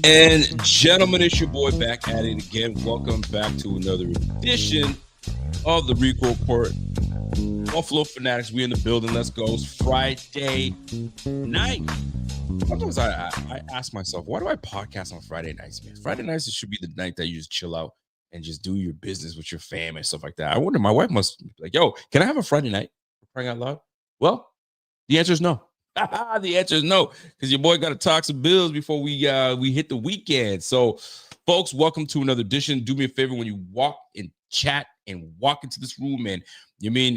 And gentlemen, it's your boy back at it again. Welcome back to another edition of the Rico Report. Buffalo Fanatics, we in the building. Let's go. It's Friday night. Sometimes I ask myself, why do I podcast on Friday nights, man? Friday nights, it should be the night that you just chill out and just do your business with your fam and stuff like that. I wonder, my wife must be like, yo, can I have a Friday night? For crying out loud. Well, the answer is no. The answer is no, because your boy got to talk some bills before we hit the weekend. So, folks, welcome to another edition. Do me a favor when you walk and chat and walk into this room, and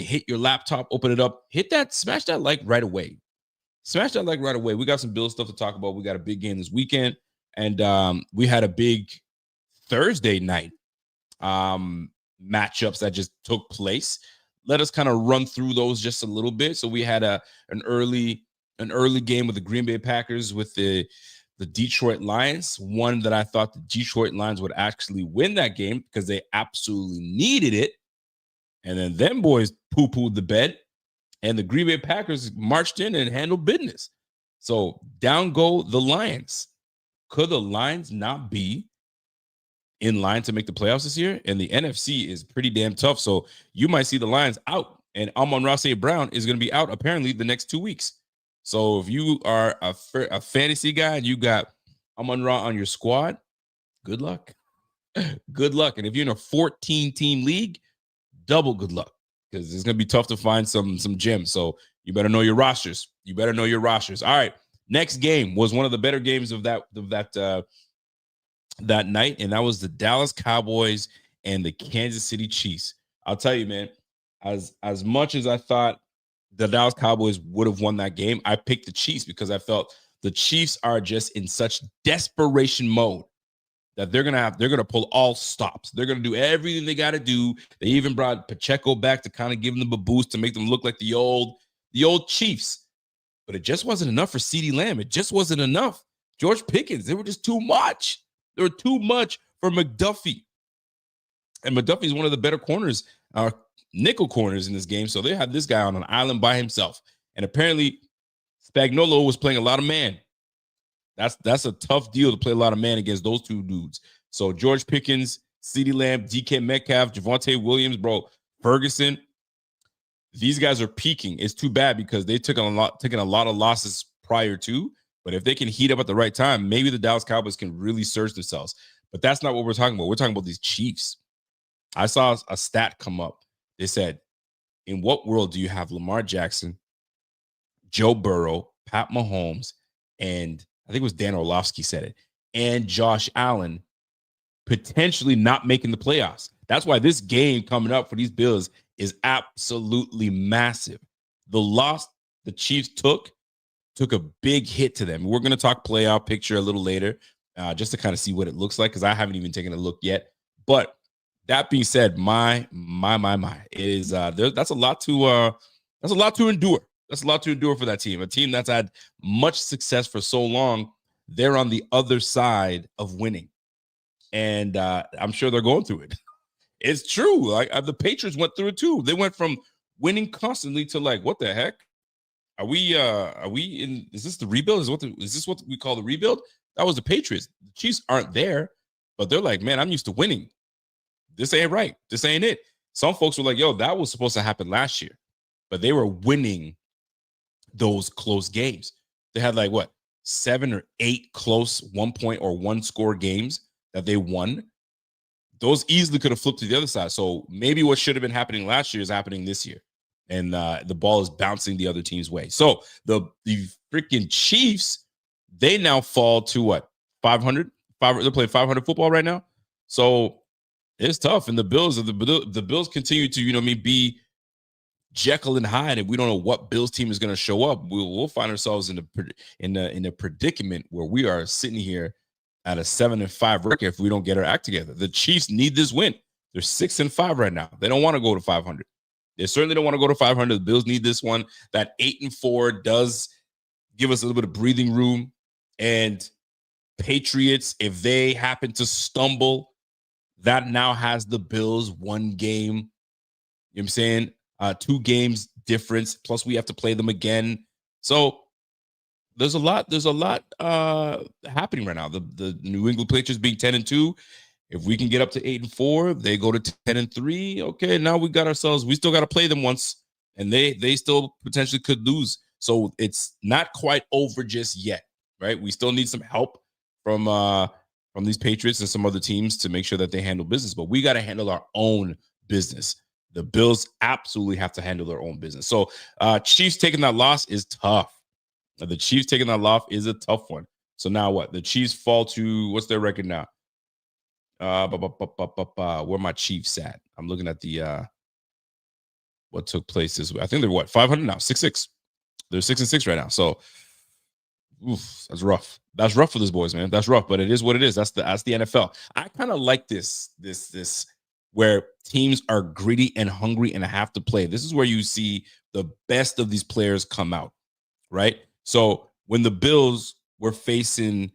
hit your laptop, open it up, smash that like right away. Smash that like right away. We got some Bills stuff to talk about. We got a big game this weekend, and we had a big Thursday night matchups that just took place. Let us kind of run through those just a little bit. So we had an early game with the Green Bay Packers with the Detroit Lions. One that I thought the Detroit Lions would actually win that game because they absolutely needed it. And then them boys poo-pooed the bed, and the Green Bay Packers marched in and handled business. So down go the Lions. Could the Lions not be in line to make the playoffs this year? And the NFC is pretty damn tough. So you might see the Lions out, and Amon-Ra St. Brown is going to be out apparently the next 2 weeks. So if you are a fantasy guy and you got Amon-Ra on your squad, good luck. Good luck. And if you're in a 14-team league, double good luck, because it's going to be tough to find some gems. So you better know your rosters. All right. Next game was one of the better games of that night, and that was the Dallas Cowboys and the Kansas City Chiefs. I'll tell you, man, as much as I thought the Dallas Cowboys would have won that game, I picked the Chiefs because I felt the Chiefs are just in such desperation mode that they're gonna pull all stops. They're gonna do everything they got to do. They even brought Pacheco back to kind of give them a boost to make them look like the old Chiefs. But it just wasn't enough for CeeDee Lamb. It just wasn't enough. George Pickens, they were just too much. They were too much for McDuffie. And McDuffie is one of the better corners, nickel corners in this game. So they had this guy on an island by himself. And apparently Spagnuolo was playing a lot of man. That's a tough deal to play a lot of man against those two dudes. So George Pickens, CeeDee Lamb, DK Metcalf, Javonte Williams, bro, Ferguson, these guys are peaking. It's too bad because they taken a lot of losses prior to. But if they can heat up at the right time, maybe the Dallas Cowboys can really surge themselves. But that's not what we're talking about. We're talking about these Chiefs. I saw a stat come up. They said, in what world do you have Lamar Jackson, Joe Burrow, Pat Mahomes, and I think it was Dan Orlovsky said it, and Josh Allen potentially not making the playoffs? That's why this game coming up for these Bills is absolutely massive. The loss the Chiefs took a big hit to them. We're going to talk playoff picture a little later, just to kind of see what it looks like, because I haven't even taken a look yet. But that being said, my, it is that's a lot to endure. That's a lot to endure for that team. A team that's had much success for so long. They're on the other side of winning, and I'm sure they're going through it. It's true. Like the Patriots went through it too. They went from winning constantly to like, what the heck? Are we in? Is this the rebuild? Is this what we call the rebuild? That was the Patriots. The Chiefs aren't there, but they're like, man, I'm used to winning. This ain't right. This ain't it. Some folks were like, yo, that was supposed to happen last year, but they were winning those close games. They had like 7 or 8 close 1 point or 1 score games that they won. Those easily could have flipped to the other side. So maybe what should have been happening last year is happening this year. And the ball is bouncing the other team's way. So the freaking Chiefs, they now fall to what? 500? They're playing 500 football right now. So it's tough. And the Bills continue to, be Jekyll and Hyde, and we don't know what Bills team is going to show up. We'll find ourselves in a predicament where we are sitting here at a 7-5 record if we don't get our act together. The Chiefs need this win. They're 6-5 right now. They don't want to go to 500. They certainly don't want to go to 500. The Bills need this one. That 8-4 does give us a little bit of breathing room. And Patriots, if they happen to stumble, that now has the Bills 1 game. You know what I'm saying? 2 games difference. Plus, we have to play them again. So there's a lot happening right now. The New England Patriots being 10-2. If we can get up to 8-4, they go to 10-3. Okay, now we got ourselves. We still got to play them once, and they still potentially could lose. So it's not quite over just yet, right? We still need some help from these Patriots and some other teams to make sure that they handle business. But we got to handle our own business. The Bills absolutely have to handle their own business. So Chiefs taking that loss is tough. The Chiefs taking that loss is a tough one. So now what? The Chiefs fall to, what's their record now? Where my Chiefs at? I'm looking at the what took place this week. I think they're what, 500 now, 6-6. They're 6-6 right now. So oof, that's rough. That's rough for these boys, man. That's rough, but it is what it is. That's the NFL. I kind of like this where teams are gritty and hungry and have to play. This is where you see the best of these players come out, right? So when the Bills were facing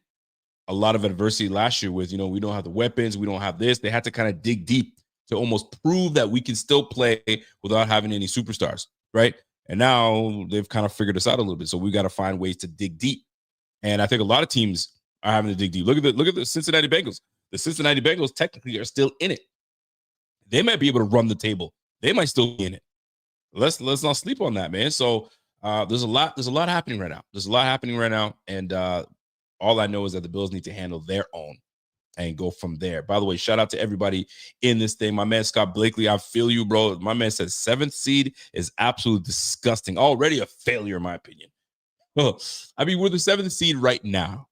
a lot of adversity last year with, we don't have the weapons, we don't have this, they had to kind of dig deep to almost prove that we can still play without having any superstars, right? And now they've kind of figured us out a little bit. So we got to find ways to dig deep. And I think a lot of teams are having to dig deep. Look at the Cincinnati Bengals. The Cincinnati Bengals technically are still in it. They might be able to run the table. They might still be in it. Let's not sleep on that, man. So there's a lot happening right now. There's a lot happening right now. And all I know is that the Bills need to handle their own and go from there. By the way, shout out to everybody in this thing. My man, Scott Blakely, I feel you, bro. My man says 7th seed is absolutely disgusting. Already a failure, in my opinion. I mean, we're the 7th seed right now.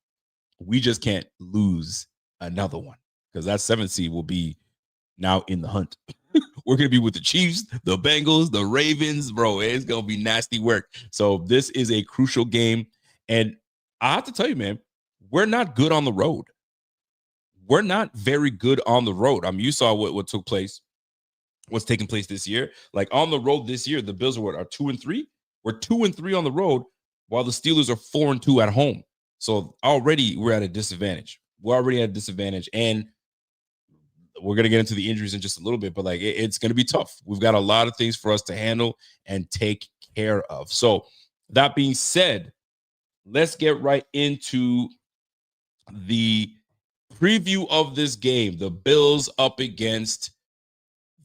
We just can't lose another one because that 7th seed will be now in the hunt. We're going to be with the Chiefs, the Bengals, the Ravens, bro. It's going to be nasty work. So this is a crucial game. And I have to tell you, man, we're not good on the road. We're not very good on the road. I mean, you saw what took place, what's taking place this year. Like on the road this year, the Bills are 2-3. We're 2-3 on the road, while the Steelers are 4-2 at home. So already we're at a disadvantage. We're already at a disadvantage, and we're gonna get into the injuries in just a little bit. But like it's gonna be tough. We've got a lot of things for us to handle and take care of. So that being said, let's get right into the preview of this game. The Bills up against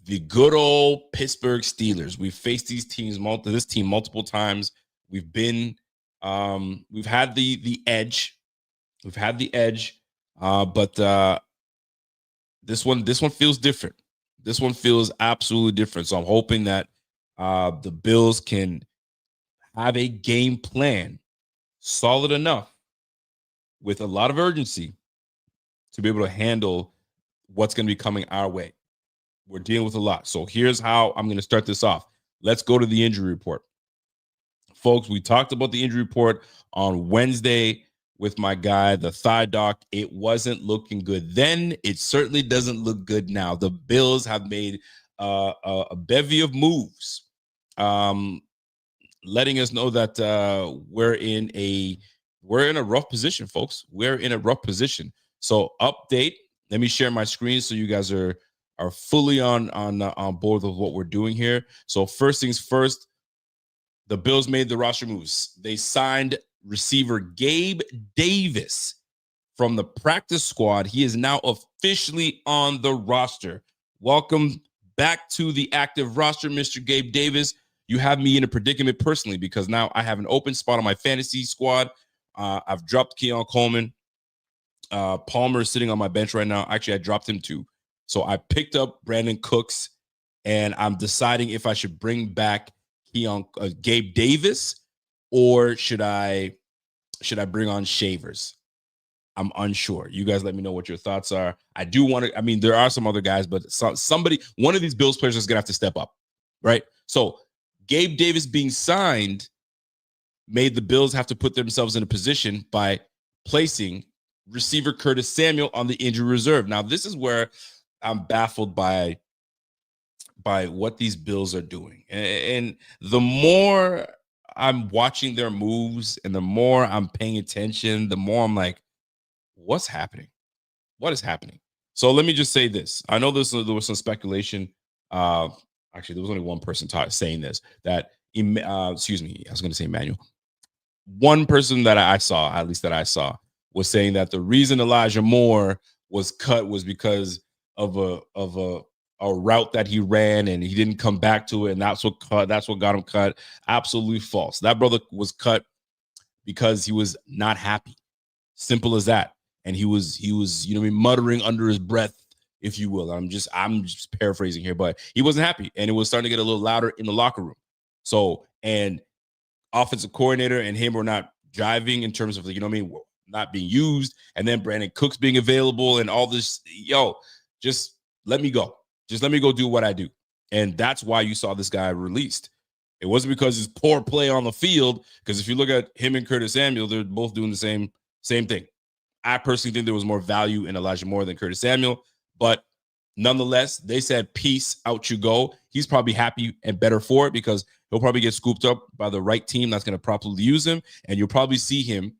the good old Pittsburgh Steelers. We've faced this team multiple times. We've had the edge. We've had the edge. But this one feels different. This one feels absolutely different. So I'm hoping that the Bills can have a game plan solid enough with a lot of urgency to be able to handle what's going to be coming our way. We're dealing with a lot. So here's how I'm going to start this off. Let's go to the injury report. Folks, we talked about the injury report on Wednesday with my guy, the thigh doc. It wasn't looking good then. It certainly doesn't look good now. The Bills have made a bevy of moves, letting us know that we're in a rough position, folks. We're in a rough position. So update. Let me share my screen so you guys are fully on board with what we're doing here. So first things first, the Bills made the roster moves. They signed receiver Gabe Davis from the practice squad. He is now officially on the roster. Welcome back to the active roster, Mr. Gabe Davis. You have me in a predicament personally because now I have an open spot on my fantasy squad. I've dropped Keon Coleman. Palmer is sitting on my bench right now. Actually, I dropped him too. So I picked up Brandon Cooks, and I'm deciding if I should bring back Gabe Davis, or should I bring on Shavers? I'm unsure. You guys let me know what your thoughts are. I do want to, I mean, there are some other guys, but one of these Bills players is going to have to step up, right? So Gabe Davis being signed made the Bills have to put themselves in a position by placing receiver Curtis Samuel on the injury reserve. Now, this is where I'm baffled by what these Bills are doing. And the more I'm watching their moves and the more I'm paying attention, the more I'm like, what's happening? What is happening? So let me just say this. I know there was some speculation. Actually, there was only one person saying this, that, excuse me, I was going to say Emmanuel. one person that I saw, at least that I saw, was saying that the reason Elijah Moore was cut was because of a route that he ran and he didn't come back to it, and that's what got him cut. Absolutely false. That brother was cut because he was not happy. Simple as that. And he was, you know, muttering under his breath, if you will. I'm just paraphrasing here, but he wasn't happy, and it was starting to get a little louder in the locker room. So, and offensive coordinator and him were not driving in terms of, you know what I mean, not being used, and then Brandon Cooks being available and all this. Yo, just let me go. Just let me go do what I do. And that's why you saw this guy released. It wasn't because his poor play on the field, because if you look at him and Curtis Samuel, they're both doing the same thing. I personally think there was more value in Elijah Moore than Curtis Samuel, but nonetheless, they said, peace, out you go. He's probably happy and better for it, because he'll probably get scooped up by the right team that's going to properly use him, and you'll probably see him,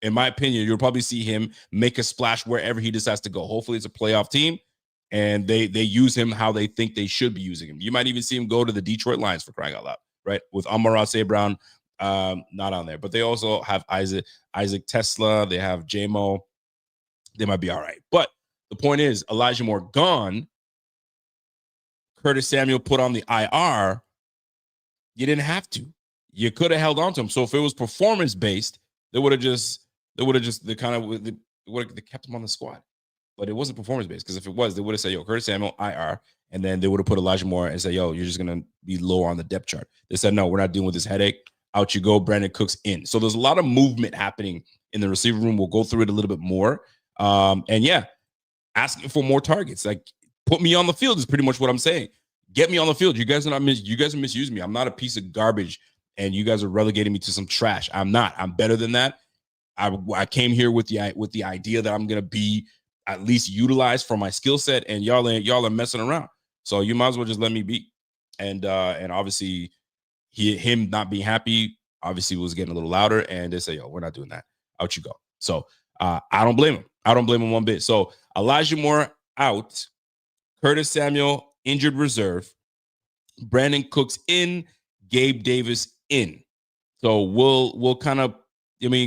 in my opinion, you'll probably see him make a splash wherever he decides to go. Hopefully it's a playoff team, and they use him how they think they should be using him. You might even see him go to the Detroit Lions, for crying out loud, right? With Amon-Ra St. Brown not on there. But they also have Isaac Tesla. They have J-Mo. They might be all right. But the point is, Elijah Moore gone. Curtis Samuel put on the IR. You didn't have to. You could have held on to him. So if it was performance-based, they would have kept him on the squad. But it wasn't performance-based, because if it was, they would have said, yo, Curtis Samuel, IR, and then they would have put Elijah Moore and said, yo, you're just going to be lower on the depth chart. They said, no, we're not dealing with this headache. Out you go. Brandon Cooks in. So there's a lot of movement happening in the receiver room. We'll go through it a little bit more. And yeah, asking for more targets. Like, put me on the field is pretty much what I'm saying. Get me on the field. You guys are misusing me. I'm not a piece of garbage, and you guys are relegating me to some trash. I'm not. I'm better than that. I came here with the idea that I'm gonna be at least utilized for my skill set, and y'all are messing around. So you might as well just let me be. And obviously him not being happy obviously was getting a little louder, and they say, yo, we're not doing that. Out you go. So I don't blame him. I don't blame him one bit. So Elijah Moore out, Curtis Samuel injured reserve, Brandon Cooks in, Gabe Davis in. So we'll kind of,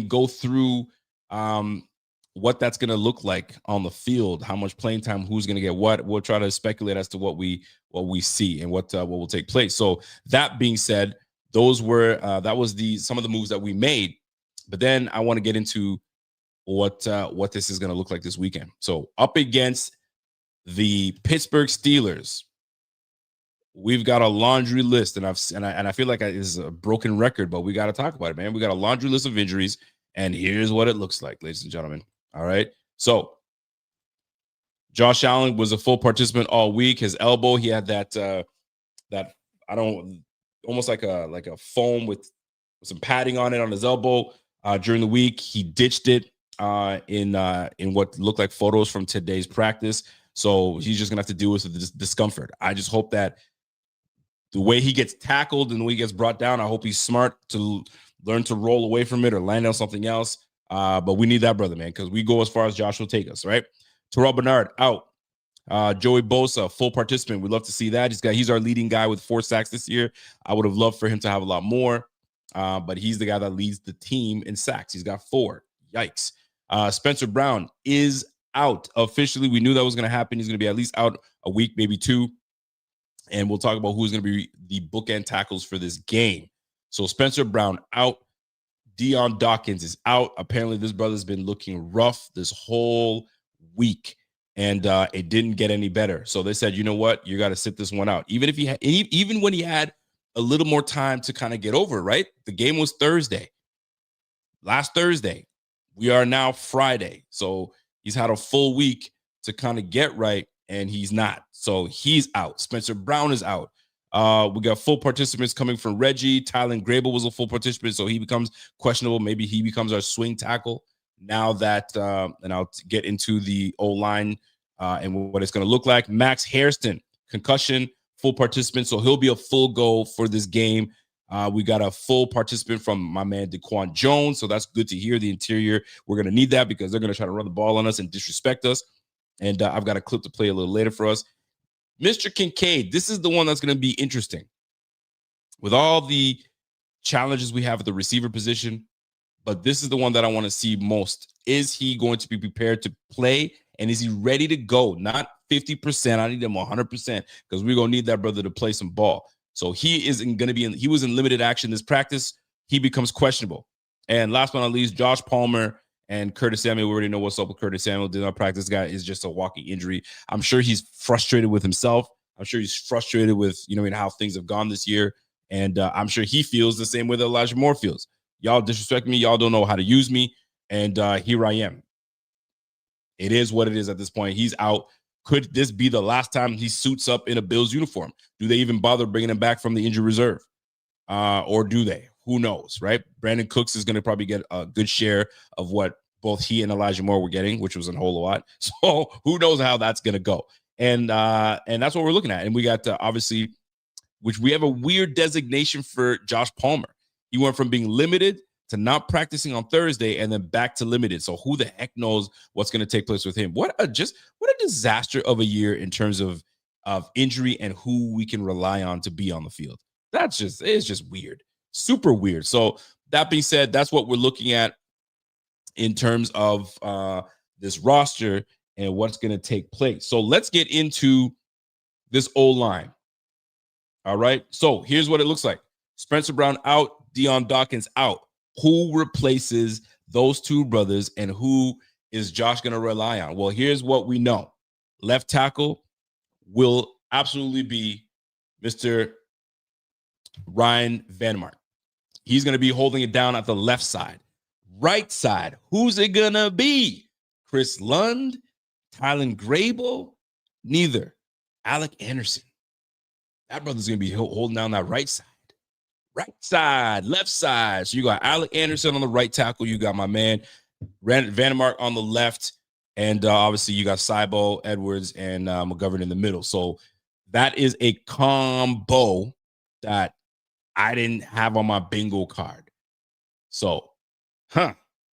go through what that's going to look like on the field, how much playing time, who's going to get what. We'll try to speculate as to what we see and what will take place. So that being said, those were that was some of the moves that we made. But then I want to get into what this is going to look like this weekend. So up against the Pittsburgh Steelers, we've got a laundry list, and I feel like it's a broken record, but we got to talk about it, man. We got a laundry list of injuries, and here's what it looks like, ladies and gentlemen. All right. So Josh Allen was a full participant all week. His elbow, he had that almost like a foam with some padding on it on his elbow during the week. He ditched it in what looked like photos from today's practice. So he's just gonna have to deal with the discomfort. I just hope that the way he gets tackled and the way he gets brought down, I hope he's smart to learn to roll away from it or land on something else. But we need that brother, man, because we go as far as Josh will take us, right? Terrell Bernard out. Joey Bosa, full participant. We'd love to see that. He's our leading guy with 4 sacks this year. I would have loved for him to have a lot more, but he's the guy that leads the team in sacks. He's got 4. Yikes. Spencer Brown is out officially. We knew that was going to happen. He's going to be at least out a week, maybe 2. And we'll talk about who's going to be the bookend tackles for this game. So Spencer Brown out. Dion Dawkins is out. Apparently, this brother's been looking rough this whole week, and it didn't get any better. So they said, you know what? You got to sit this one out. Even when he had a little more time to kind of get over it, right? The game was last Thursday. We are now Friday. So he's had a full week to kind of get right, and he's not. So he's out. Spencer Brown is out. We got full participants coming from Reggie. Tylen Grable was a full participant, so he becomes questionable. Maybe he becomes our swing tackle now that, and I'll get into the O-line and what it's going to look like. Max Hairston, concussion, full participant, so he'll be a full go for this game. We got a full participant from my man DeQuan Jones, so that's good to hear. The interior, we're going to need that because they're going to try to run the ball on us and disrespect us. And I've got a clip to play a little later for us. Mr. Kincaid, this is the one that's going to be interesting. With all the challenges we have at the receiver position, but this is the one that I want to see most. Is he going to be prepared to play? And is he ready to go? Not 50%. I need him 100% because we're going to need that brother to play some ball. So he isn't going to be he was in limited action this practice. He becomes questionable. And last but not least, Josh Palmer and Curtis Samuel. We already know what's up with Curtis Samuel. Did not practice. This guy is just a walking injury. I'm sure he's frustrated with himself. I'm sure he's frustrated with, how things have gone this year. And I'm sure he feels the same way that Elijah Moore feels. Y'all disrespect me. Y'all don't know how to use me. And here I am. It is what it is at this point. He's out. Could this be the last time he suits up in a Bills uniform? Do they even bother bringing him back from the injured reserve? Or do they? Who knows, right? Brandon Cooks is going to probably get a good share of what both he and Elijah Moore were getting, which was a whole lot. So who knows how that's going to go? And that's what we're looking at. And we got obviously, which we have a weird designation for Josh Palmer. He went from being limited to not practicing on Thursday and then back to limited. So who the heck knows what's going to take place with him? What a disaster of a year in terms of injury and who we can rely on to be on the field. It's just weird, super weird. So that being said, that's what we're looking at in terms of this roster and what's going to take place. So let's get into this O-line. All right. So here's what it looks like. Spencer Brown out, Deion Dawkins out. Who replaces those two brothers and who is Josh going to rely on? Well, here's what we know. Left tackle will absolutely be Mr. Ryan Vandermark. He's going to be holding it down at the left side. Right side, who's it going to be? Chris Lund? Tylen Grable? Neither. Alec Anderson. That brother's going to be holding down that right side. Right side, left side. So you got Alec Anderson on the right tackle. You got my man Vandermark on the left. And obviously you got Saibo, Edwards, and McGovern in the middle. So that is a combo that I didn't have on my bingo card. So,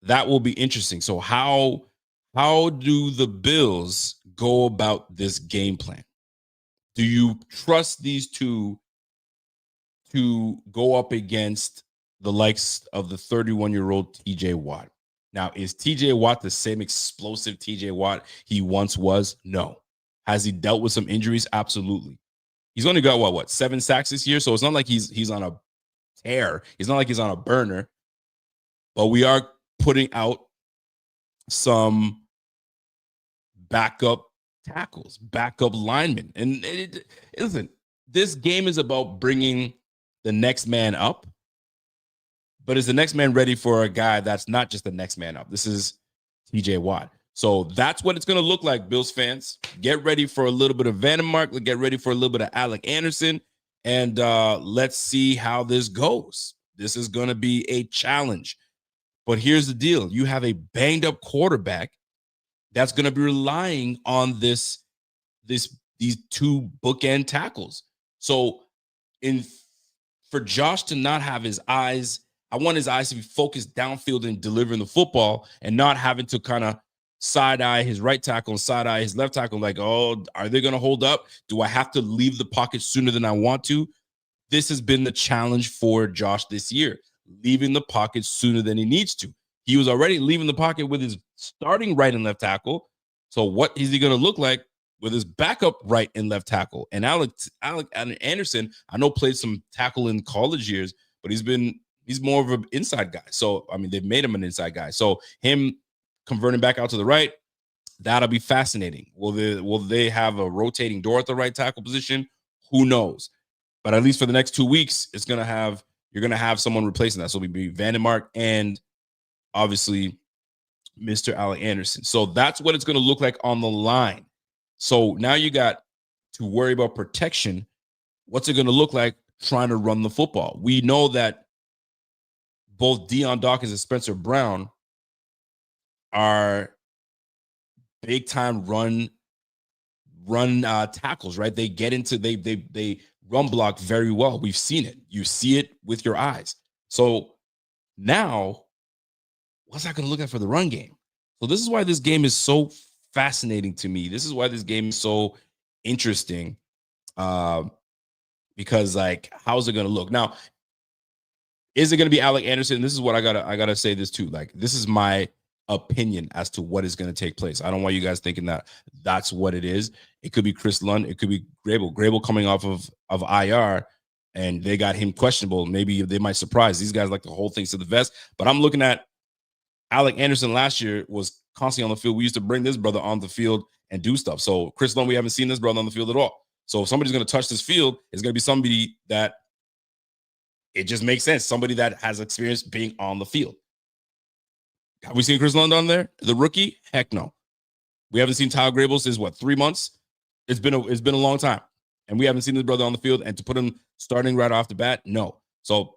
that will be interesting. So how do the Bills go about this game plan? Do you trust these two to go up against the likes of the 31-year-old TJ Watt? Now, is TJ Watt the same explosive TJ Watt he once was? No. Has he dealt with some injuries? Absolutely. He's only got what 7 sacks this year, so it's not like he's on a tear. It's not like he's on a burner. But we are putting out some backup tackles, backup linemen. And listen, this game is about bringing the next man up. But is the next man ready for a guy that's not just the next man up? This is TJ Watt. So that's what it's going to look like, Bills fans. Get ready for a little bit of Vandermark. Get ready for a little bit of Alec Anderson. And let's see how this goes. This is going to be a challenge. But here's the deal. You have a banged-up quarterback that's going to be relying on these two bookend tackles. So for Josh to not have his eyes, I want his eyes to be focused downfield and delivering the football and not having to kind of side-eye his right tackle and side-eye his left tackle like, oh, are they going to hold up? Do I have to leave the pocket sooner than I want to? This has been the challenge for Josh this year, leaving the pocket sooner than he needs to. He was already leaving the pocket with his starting right and left tackle. So what is he going to look like with his backup right and left tackle? And Alec Anderson, I know played some tackle in college years, but he's more of an inside guy. So, I mean, they've made him an inside guy. So him converting back out to the right, that'll be fascinating. Will they have a rotating door at the right tackle position? Who knows? But at least for the next 2 weeks, you're going to have someone replacing that. So it'll be Vandermark and obviously Mr. Alec Anderson. So that's what it's going to look like on the line. So now you got to worry about protection. What's it going to look like trying to run the football? We know that both Deion Dawkins and Spencer Brown are big time run tackles, right? They get into they run block very well. We've seen it. You see it with your eyes. So now, what's that going to look like for the run game? So this is why this game is so fascinating to me. This is why this game is so interesting. Because like, how's it going to look? Now, Is it going to be Alec Anderson? This is what I gotta say this too. Like, this is my opinion as to what is going to take place. I don't want you guys thinking that that's what it is. It could be Chris Lund. It could be Grable. Grable coming off of IR, and they got him questionable. Maybe they might surprise these guys, like the whole thing's to the vest. But I'm looking at Alec Anderson last year was constantly on the field. We used to bring this brother on the field and do stuff. So Chris Lund, we haven't seen this brother on the field at all. So if somebody's going to touch this field, it's going to be somebody that it just makes sense. Somebody that has experience being on the field. Have we seen Chris Lund on there? The rookie? Heck no. We haven't seen Tyler Grable since what, 3 months? It's been a long time. And we haven't seen this brother on the field. And to put him starting right off the bat, no. So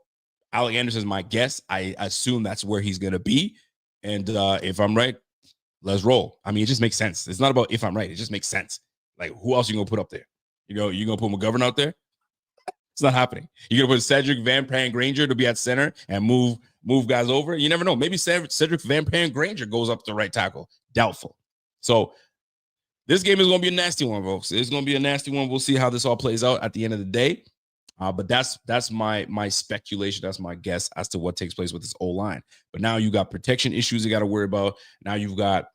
Alec Anderson is my guess. I assume that's where he's going to be. And if I'm right, let's roll. I mean, it just makes sense. It's not about if I'm right. It just makes sense. Like, who else are you going to put up there? You're going to put McGovern out there? It's not happening. You're going to put Cedric Van Pran Granger to be at center and move guys over. You never know. Maybe Cedric Van Pran Granger goes up to right tackle. Doubtful. So this game is going to be a nasty one, folks. It's going to be a nasty one. We'll see how this all plays out at the end of the day. But that's my speculation. That's my guess as to what takes place with this O-line. But now you got protection issues you got to worry about. Now you've got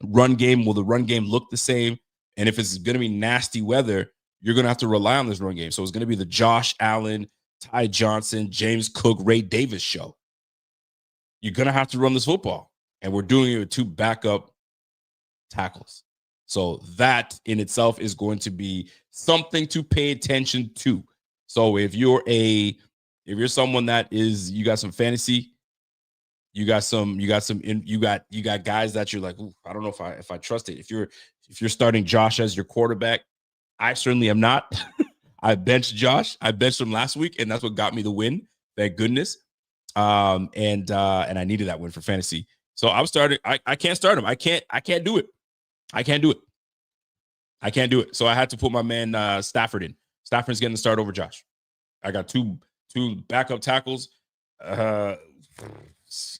run game. Will the run game look the same? And if it's going to be nasty weather, you're going to have to rely on this run game. So it's going to be the Josh Allen, Ty Johnson, James Cook, Ray Davis show. You're going to have to run this football. And we're doing it with 2 backup tackles. So that in itself is going to be something to pay attention to. So if you're someone that is, you got some fantasy, you got guys that you're like, I don't know if I trust it. If you're starting Josh as your quarterback, I certainly am not. I benched Josh. I benched him last week, and that's what got me the win. Thank goodness. And I needed that win for fantasy. So I'm starting. I can't start him. I can't do it. I can't do it. So I had to put my man Stafford in. Stafford's getting the start over Josh. I got two backup tackles. I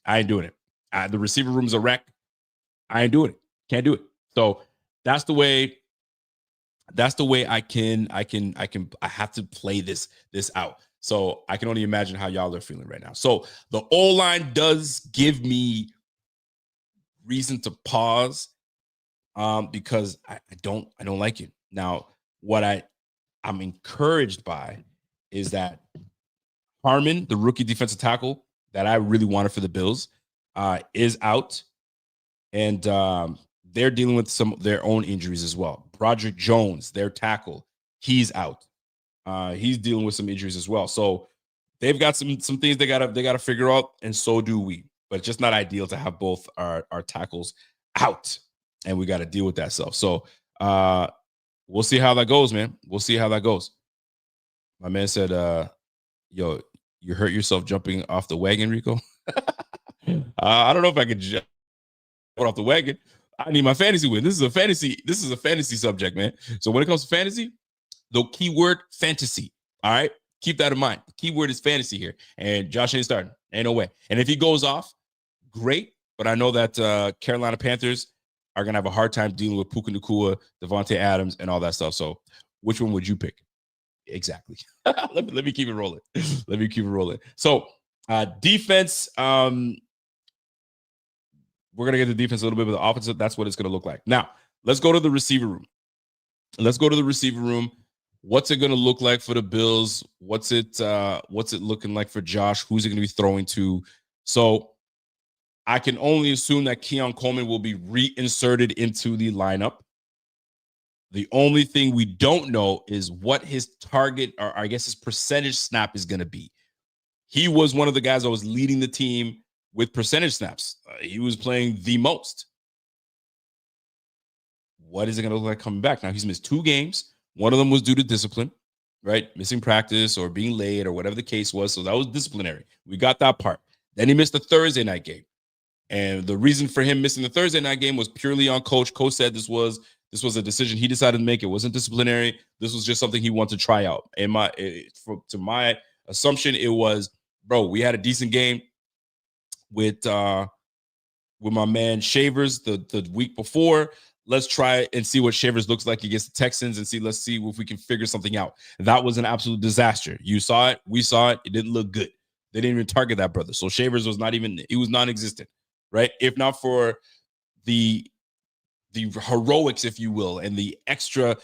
ain't doing it. The receiver room's a wreck. I ain't doing it. Can't do it. So that's the way I have to play this out. So I can only imagine how y'all are feeling right now. So the O-line does give me reason to pause because I don't like it. Now, what I'm encouraged by is that Harmon, the rookie defensive tackle that I really wanted for the Bills, is out. And they're dealing with some of their own injuries as well. Broderick Jones, their tackle, he's out. He's dealing with some injuries as well. So they've got some things they gotta figure out, and so do we. But it's just not ideal to have both our tackles out, and we got to deal with that stuff. So we'll see how that goes, man. We'll see how that goes. My man said, yo, you hurt yourself jumping off the wagon, Rico? I don't know if I could jump off the wagon. I need my fantasy win. This is a fantasy subject, man. So when it comes to fantasy, the keyword fantasy. All right. Keep that in mind. The keyword is fantasy here. And Josh ain't starting. Ain't no way. And if he goes off, great. But I know that Carolina Panthers are going to have a hard time dealing with Puka Nacua, Devontae Adams, and all that stuff. So which one would you pick? Exactly. let me keep it rolling. Let me keep it rolling. So defense, we're going to get the defense a little bit, but the offensive, that's what it's going to look like. Now, let's go to the receiver room. What's it going to look like for the Bills? What's it looking like for Josh? Who's it going to be throwing to? So I can only assume that Keon Coleman will be reinserted into the lineup. The only thing we don't know is what his target, or I guess his percentage snap, is going to be. He was one of the guys that was leading the team with percentage snaps. He was playing the most. What is it going to look like coming back? Now, he's missed 2 games. One of them was due to discipline, right? Missing practice or being late or whatever the case was. So that was disciplinary. We got that part. Then he missed the Thursday night game. And the reason for him missing the Thursday night game was purely on coach. Coach said this was a decision he decided to make. It wasn't disciplinary. This was just something he wanted to try out. And to my assumption, it was, bro, we had a decent game with my man Shavers the week before. Let's try and see what Shavers looks like against the Texans and let's see if we can figure something out. That was an absolute disaster. You saw it. We saw it. It didn't look good. They didn't even target that brother. So Shavers was he was non-existent, right? If not for the heroics, if you will, and the extra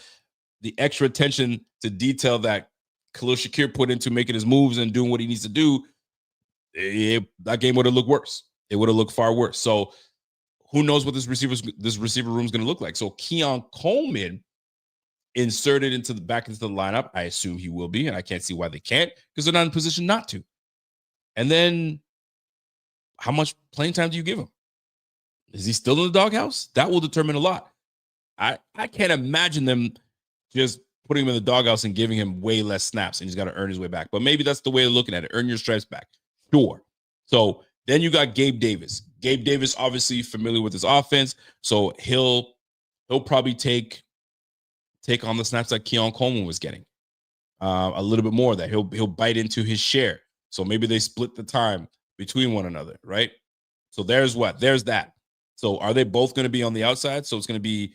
attention to detail that Khalil Shakir put into making his moves and doing what he needs to do, that game would have looked worse. It would have looked far worse. So who knows what this receiver room is going to look like? So Keon Coleman inserted back into the lineup. I assume he will be, and I can't see why they can't, because they're not in position not to. And then how much playing time do you give him? Is he still in the doghouse? That will determine a lot. I can't imagine them just putting him in the doghouse and giving him way less snaps, and he's got to earn his way back. But maybe that's the way of looking at it. Earn your stripes back. Sure. So then you got Gabe Davis. Gabe Davis, obviously familiar with his offense, so he'll probably take on the snaps that Keon Coleman was getting. A little bit more of that. He'll bite into his share. So maybe they split the time between one another, right? So there's that. So are they both going to be on the outside? So it's going to be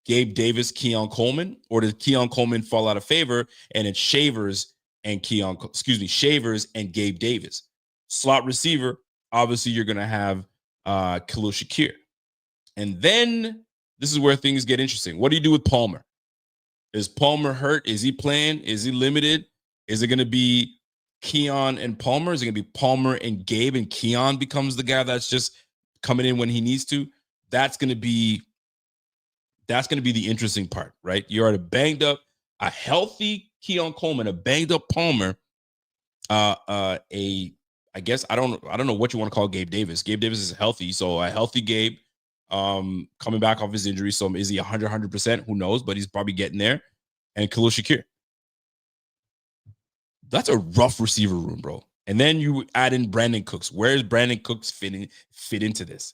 Gabe Davis, Keon Coleman, or does Keon Coleman fall out of favor and it's Shavers and Gabe Davis? Slot receiver, obviously you're going to have Khalil Shakir. And then this is where things get interesting. What do you do with Palmer? Is Palmer hurt? Is he playing? Is he limited? Is it going to be Keon and Palmer? Is it going to be Palmer and Gabe, and Keon becomes the guy that's just coming in when he needs to? That's going to be the interesting part, right? You're at a healthy Keon Coleman, a banged up Palmer, I guess I don't know what you want to call Gabe Davis. Gabe Davis is healthy, so a healthy Gabe coming back off his injury. So is he 100%? Who knows? But he's probably getting there. And Khalil Shakir. That's a rough receiver room, bro. And then you add in Brandon Cooks. Where does Brandon Cooks fit into this?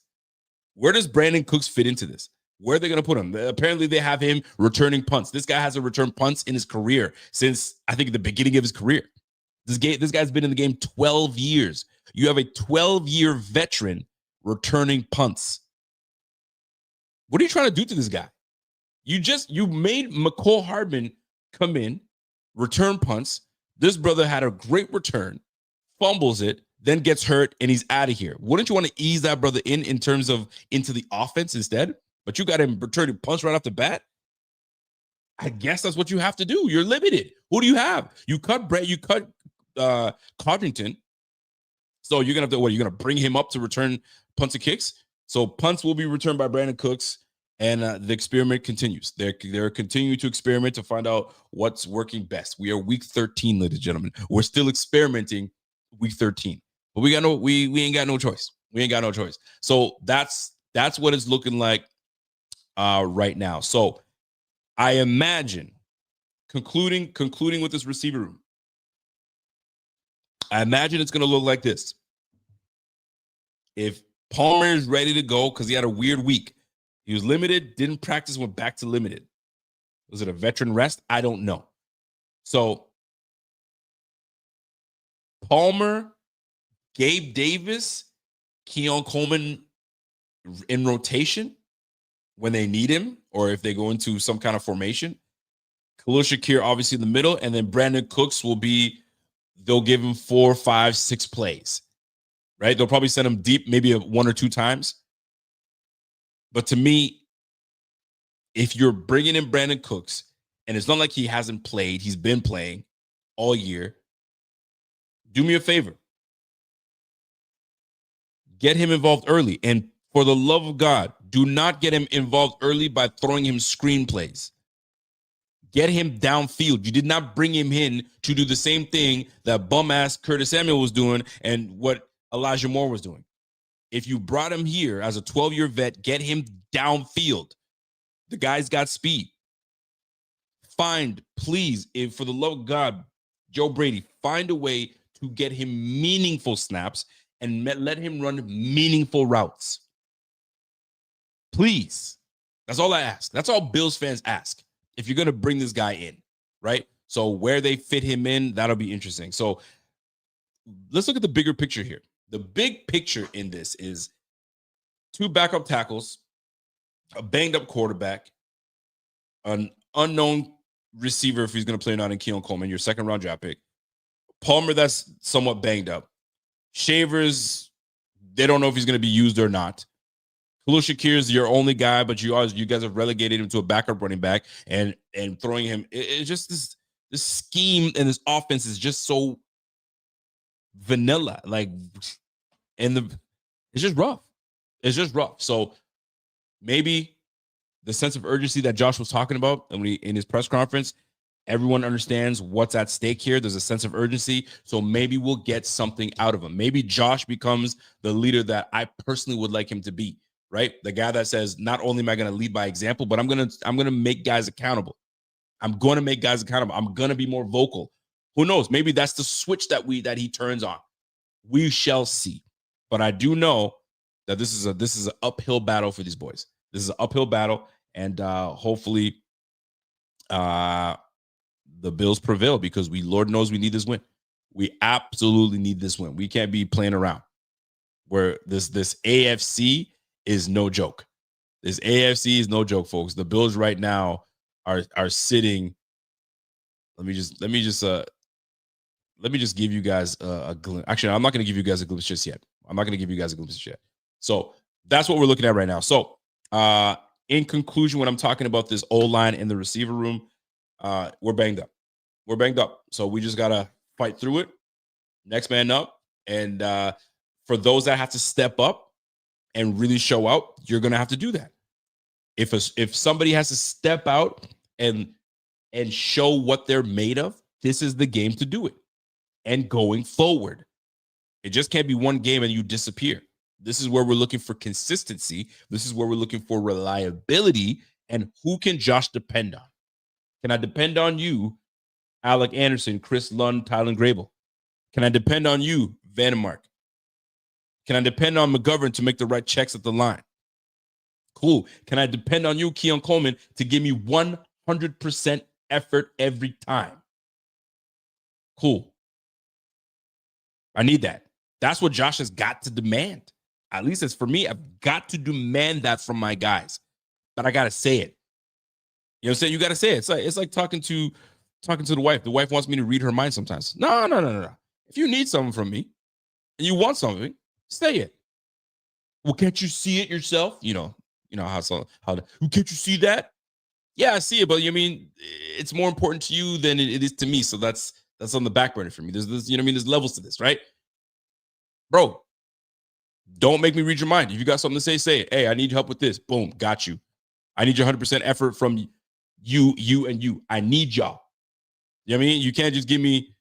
Where does Brandon Cooks fit into this? Where are they going to put him? Apparently, they have him returning punts. This guy hasn't returned punts in his career since, I think, the beginning of his career. This guy's been in the game 12 years. You have a 12-year veteran returning punts. What are you trying to do to this guy? You made McCole Hardman come in, return punts. This brother had a great return, fumbles it, then gets hurt, and he's out of here. Wouldn't you want to ease that brother in terms of into the offense instead? But you got him returning punts right off the bat. I guess that's what you have to do. You're limited. Who do you have? You cut Brett. You cut Codrington. So you're gonna have to You're gonna bring him up to return punts and kicks. So punts will be returned by Brandon Cooks, and the experiment continues. They're continuing to experiment to find out what's working best. We are week 13, ladies and gentlemen. We're still experimenting week 13, but we ain't got no choice. We ain't got no choice. So that's what it's looking like right now. So I imagine concluding with this receiver room. I imagine it's going to look like this. If Palmer is ready to go because he had a weird week, he was limited, didn't practice, went back to limited. Was it a veteran rest? I don't know. So Palmer, Gabe Davis, Keon Coleman in rotation when they need him, or if they go into some kind of formation. Khalil Shakir obviously in the middle, and then Brandon Cooks they'll give him 4, 5, 6 plays, right? They'll probably send him deep maybe 1 or 2 times. But to me, if you're bringing in Brandon Cooks, and it's not like he hasn't played, he's been playing all year, do me a favor. Get him involved early. And for the love of God, do not get him involved early by throwing him screenplays. Get him downfield. You did not bring him in to do the same thing that bum-ass Curtis Samuel was doing and what Elijah Moore was doing. If you brought him here as a 12-year vet, get him downfield. The guy's got speed. Please, if for the love of God, Joe Brady, find a way to get him meaningful snaps and let him run meaningful routes. Please. That's all I ask. That's all Bills fans ask. If you're going to bring this guy in, right? So where they fit him in, that'll be interesting. So let's look at the bigger picture here. The big picture in this is 2 backup tackles, a banged up quarterback, an unknown receiver if he's going to play or not in Keon Coleman, your second round draft pick, Palmer, that's somewhat banged up. Shavers, they don't know if he's going to be used or not. Khalil Shakir is your only guy, but you guys have relegated him to a backup running back and throwing him. It's just this scheme and this offense is just so vanilla. Like, it's just rough. It's just rough. So maybe the sense of urgency that Josh was talking about in his press conference, everyone understands what's at stake here. There's a sense of urgency. So maybe we'll get something out of him. Maybe Josh becomes the leader that I personally would like him to be, right? The guy that says, not only am I going to lead by example, but I'm going to make guys accountable. I'm going to make guys accountable. I'm going to be more vocal. Who knows? Maybe that's the switch that he turns on. We shall see. But I do know that this is an uphill battle for these boys. This is an uphill battle, and hopefully the Bills prevail, because Lord knows we need this win. We absolutely need this win. We can't be playing around. Where this AFC is no joke. This AFC is no joke, folks. The Bills right now are sitting. Let me just give you guys a glimpse. Actually, I'm not going to give you guys a glimpse just yet. So that's what we're looking at right now. So in conclusion, when I'm talking about this O-line in the receiver room, we're banged up. So we just got to fight through it. Next man up. And for those that have to step up and really show out, you're going to have to do that. If somebody has to step out and show what they're made of, this is the game to do it. And going forward, it just can't be one game and you disappear. This is where we're looking for consistency. This is where we're looking for reliability. And who can Josh depend on? Can I depend on you, Alec Anderson, Chris Lund, Tylen Grable? Can I depend on you, Vandermark? Can I depend on McGovern to make the right checks at the line? Cool. Can I depend on you, Keon Coleman, to give me 100% effort every time? Cool. I need that. That's what Josh has got to demand. At least as for me, I've got to demand that from my guys. But I got to say it. You know what I'm saying? You got to say it. It's like talking to the wife. The wife wants me to read her mind sometimes. No. If you need something from me and you want something, say it. Well, can't you see it yourself? You know how can't you see that? Yeah, I see it, but it's more important to you than it is to me. So that's on the back burner for me. There's there's levels to this, right? Bro, don't make me read your mind. If you got something to say, say it. Hey, I need help with this. Boom, got you. I need your 100% effort from you, and you. I need y'all. You know what I mean? You can't just give me,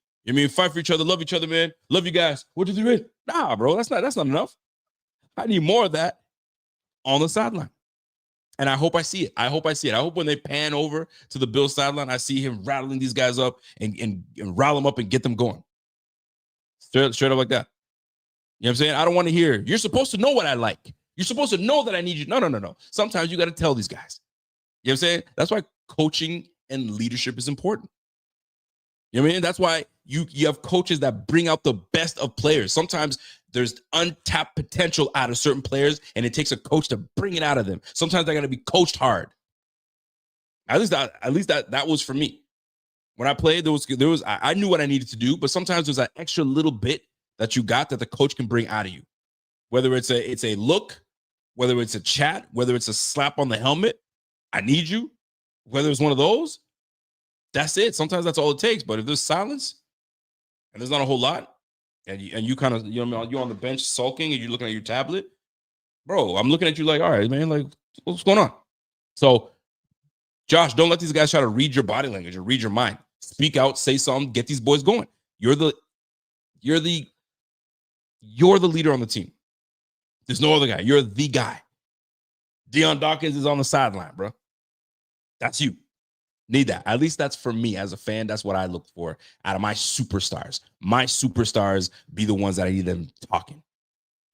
fight for each other, love each other, man. Love you guys. What did you do? Nah, bro, that's not enough. I need more of that on the sideline. And I hope I see it. I hope when they pan over to the Bills sideline, I see him rattling these guys up and rile them up and get them going. Straight up like that. You know what I'm saying? I don't want to hear, you're supposed to know what I like. You're supposed to know that I need you. No. Sometimes you got to tell these guys. You know what I'm saying? That's why coaching and leadership is important. You know what I mean? That's why you have coaches that bring out the best of players. Sometimes there's untapped potential out of certain players, and it takes a coach to bring it out of them. Sometimes they're going to be coached hard. At least that was for me. When I played, I knew what I needed to do, but sometimes there's that extra little bit that you got that the coach can bring out of you. Whether it's a look, whether it's a chat, whether it's a slap on the helmet, I need you. Whether it's one of those, that's it. Sometimes that's all it takes. But if there's silence and there's not a whole lot, and you kind of, you're on the bench sulking and you're looking at your tablet, bro, I'm looking at you like, all right, man, like, what's going on? So, Josh, don't let these guys try to read your body language or read your mind. Speak out, say something, get these boys going. You're the leader on the team. There's no other guy. You're the guy. Deion Dawkins is on the sideline, bro. That's you. Need that. At least that's for me as a fan. That's what I look for out of my superstars. My superstars be the ones that I need them talking.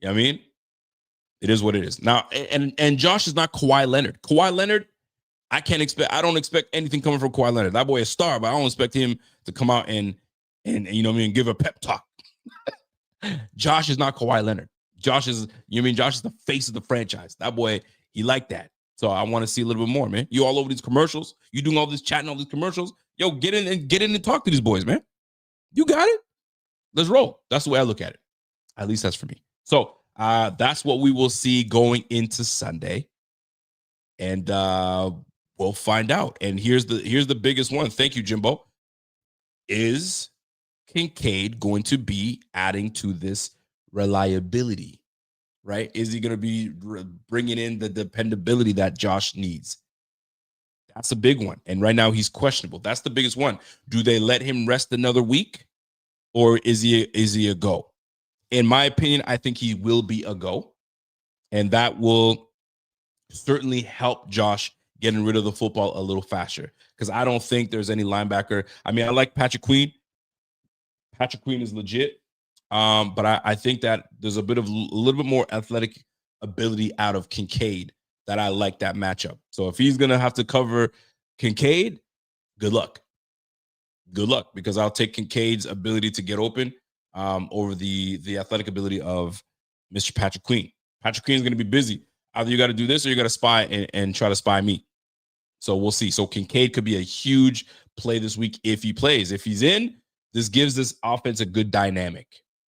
You know what I mean? It is what it is. Now, and Josh is not Kawhi Leonard. Kawhi Leonard, I don't expect anything coming from Kawhi Leonard. That boy is a star, but I don't expect him to come out and give a pep talk. Josh is not Kawhi Leonard. Josh is the face of the franchise. That boy, he like that. So I want to see a little bit more, man. You all over these commercials. You doing all this chatting, all these commercials. Yo, get in and talk to these boys, man. You got it. let's roll. That's the way I look at it. At least that's for me. So that's what we will see going into Sunday. And we'll find out. And here's the biggest one. Thank you, Jimbo. Is Kincaid going to be adding to this reliability? Right? Is he going to be bringing in the dependability that Josh needs? That's a big one. And right now he's questionable. That's the biggest one. Do they let him rest another week, or is he a go? In my opinion, I think he will be a go, and that will certainly help Josh getting rid of the football a little faster, because I don't think there's any linebacker. I mean, I like Patrick Queen. Patrick Queen is legit, but I think that there's a little bit more athletic ability out of Kincaid that I like that matchup. So if he's gonna have to cover Kincaid, good luck. Good luck, because I'll take Kincaid's ability to get open over the athletic ability of Mr. Patrick Queen. Patrick Queen is going to be busy. Either you got to do this or you got to spy and try to spy me. So we'll see. So Kincaid could be a huge play this week if he plays. If he's in, this gives this offense a good dynamic,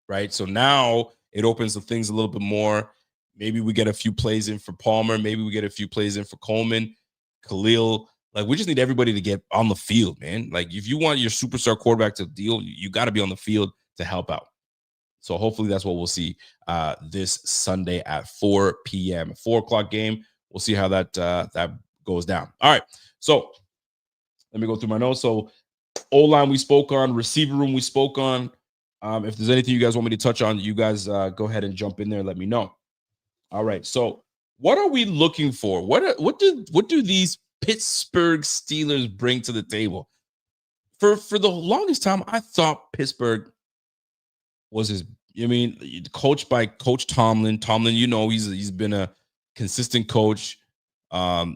right? So now it opens the things a little bit more. Maybe we get a few plays in for Palmer. Maybe we get a few plays in for Coleman, Khalil. Like, we just need everybody to get on the field, man. Like, if you want your superstar quarterback to deal, you got to be on the field to help out. So hopefully that's what we'll see this Sunday at 4 p.m. 4 o'clock game. We'll see how that goes down. All right. So let me go through my notes. So O-line we spoke on, receiver room we spoke on. If there's anything you guys want me to touch on, you guys go ahead and jump in there and let me know. All right. So what are we looking for? What do these Pittsburgh Steelers bring to the table? For the longest time, I thought Pittsburgh was coached by Coach Tomlin. Tomlin, he's been a consistent coach.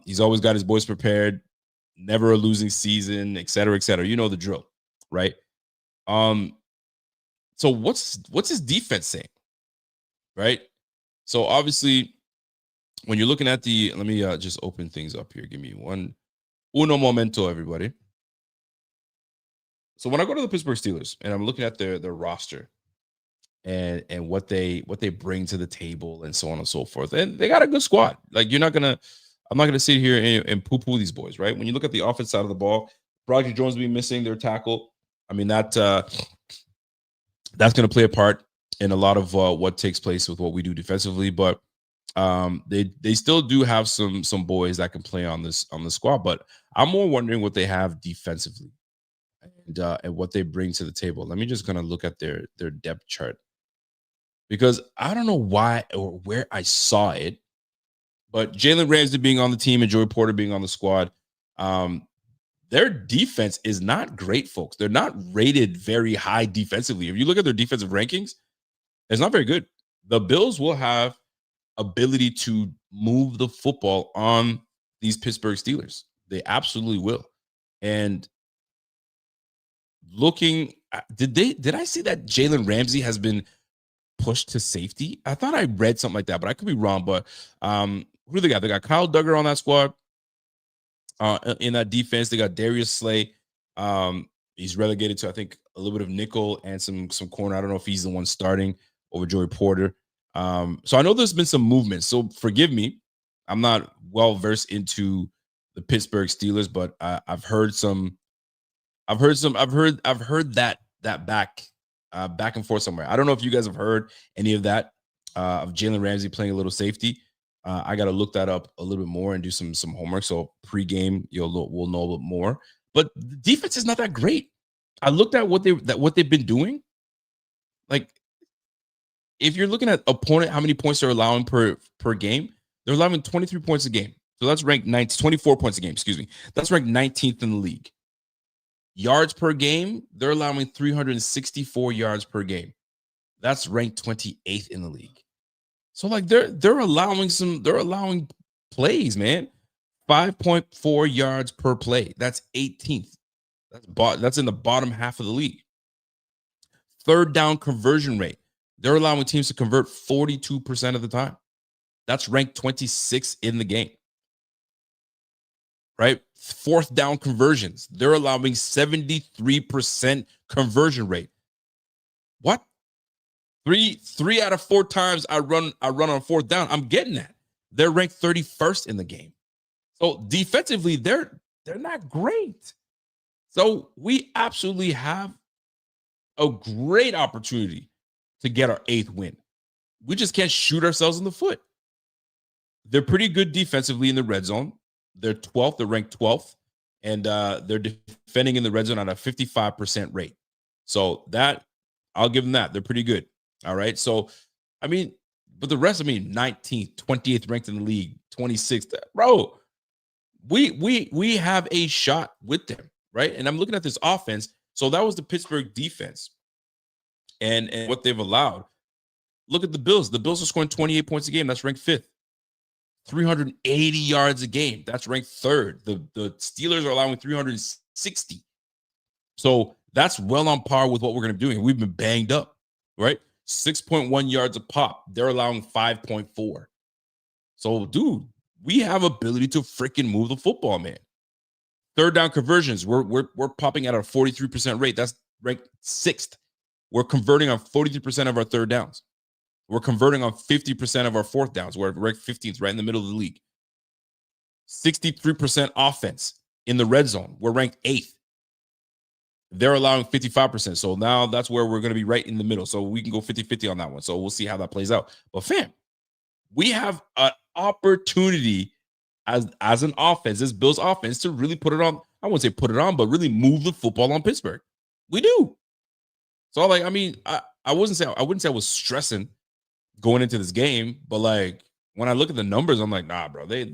He's always got his boys prepared, never a losing season, et cetera, et cetera. You know the drill, right? So what's his defense saying, right? So obviously, when you're looking at let me just open things up here. Give me uno momento, everybody. So when I go to the Pittsburgh Steelers and I'm looking at their roster and what they bring to the table and so on and so forth, and they got a good squad. Like, I'm not gonna sit here and poo-poo these boys, right? When you look at the offense side of the ball, Broderick Jones being missing their tackle, I mean, that's gonna play a part in a lot of what takes place with what we do defensively, but they still do have some boys that can play on the squad. But I'm more wondering what they have defensively and what they bring to the table. Let me just kind of look at their depth chart, because I don't know why or where I saw it, but Jalen Ramsey being on the team and Joey Porter being on the squad, their defense is not great, folks. They're not rated very high defensively. If you look at their defensive rankings, it's not very good. The Bills will have ability to move the football on these Pittsburgh Steelers. They absolutely will. And looking, did I see that Jalen Ramsey has been pushed to safety? I thought I read something like that, but I could be wrong. But who they got? They got Kyle Duggar on that squad. In that defense, they got Darius Slay. He's relegated to, I think, a little bit of nickel and some corner. I don't know if he's the one starting over Joey Porter. So I know there's been some movement. So forgive me, I'm not well versed into the Pittsburgh Steelers, but I've heard that back and forth somewhere. I don't know if you guys have heard any of that of Jalen Ramsey playing a little safety. I got to look that up a little bit more and do some homework. So pregame, we'll know a little more. But the defense is not that great. I looked at what they've been doing. Like, if you're looking at opponent, how many points they're allowing per game, they're allowing 23 points a game. So that's ranked 24 points a game. Excuse me. That's ranked 19th in the league. Yards per game, they're allowing 364 yards per game. That's ranked 28th in the league. So like they're allowing plays, man. 5.4 yards per play. That's 18th. That's in the bottom half of the league. Third down conversion rate. They're allowing teams to convert 42% of the time. That's ranked 26th in the game. Right? Fourth down conversions. They're allowing 73% conversion rate. What? Three out of 4 times I run on fourth down. I'm getting that. They're ranked 31st in the game. So defensively, they're not great. So we absolutely have a great opportunity to get our 8th win. We just can't shoot ourselves in the foot. They're pretty good defensively in the red zone. They're 12th. They're ranked 12th. And they're defending in the red zone at a 55% rate. So that, I'll give them that. They're pretty good. All right. So, I mean, but the rest, 19th, 28th ranked in the league, 26th. Bro, we have a shot with them, right? And I'm looking at this offense. So that was the Pittsburgh defense and what they've allowed. Look at the Bills. The Bills are scoring 28 points a game. That's ranked 5th. 380 yards a game. That's ranked 3rd. The Steelers are allowing 360. So that's well on par with what we're going to be doing. We've been banged up, right? 6.1 yards a pop. They're allowing 5.4. So, dude, we have ability to freaking move the football, man. Third down conversions, we're popping at a 43% rate. That's ranked 6th. We're converting on 43% of our third downs. We're converting on 50% of our fourth downs. We're ranked 15th, right in the middle of the league. 63% offense in the red zone. We're ranked 8th. They're allowing 55%. So now that's where we're going to be right in the middle. So we can go 50-50 on that one. So we'll see how that plays out. But fam, we have an opportunity as an offense, this Bills offense, to really put it on. I wouldn't say put it on, but really move the football on Pittsburgh. We do. So I wouldn't say I was stressing going into this game, but like when I look at the numbers, I'm like, nah, bro, they're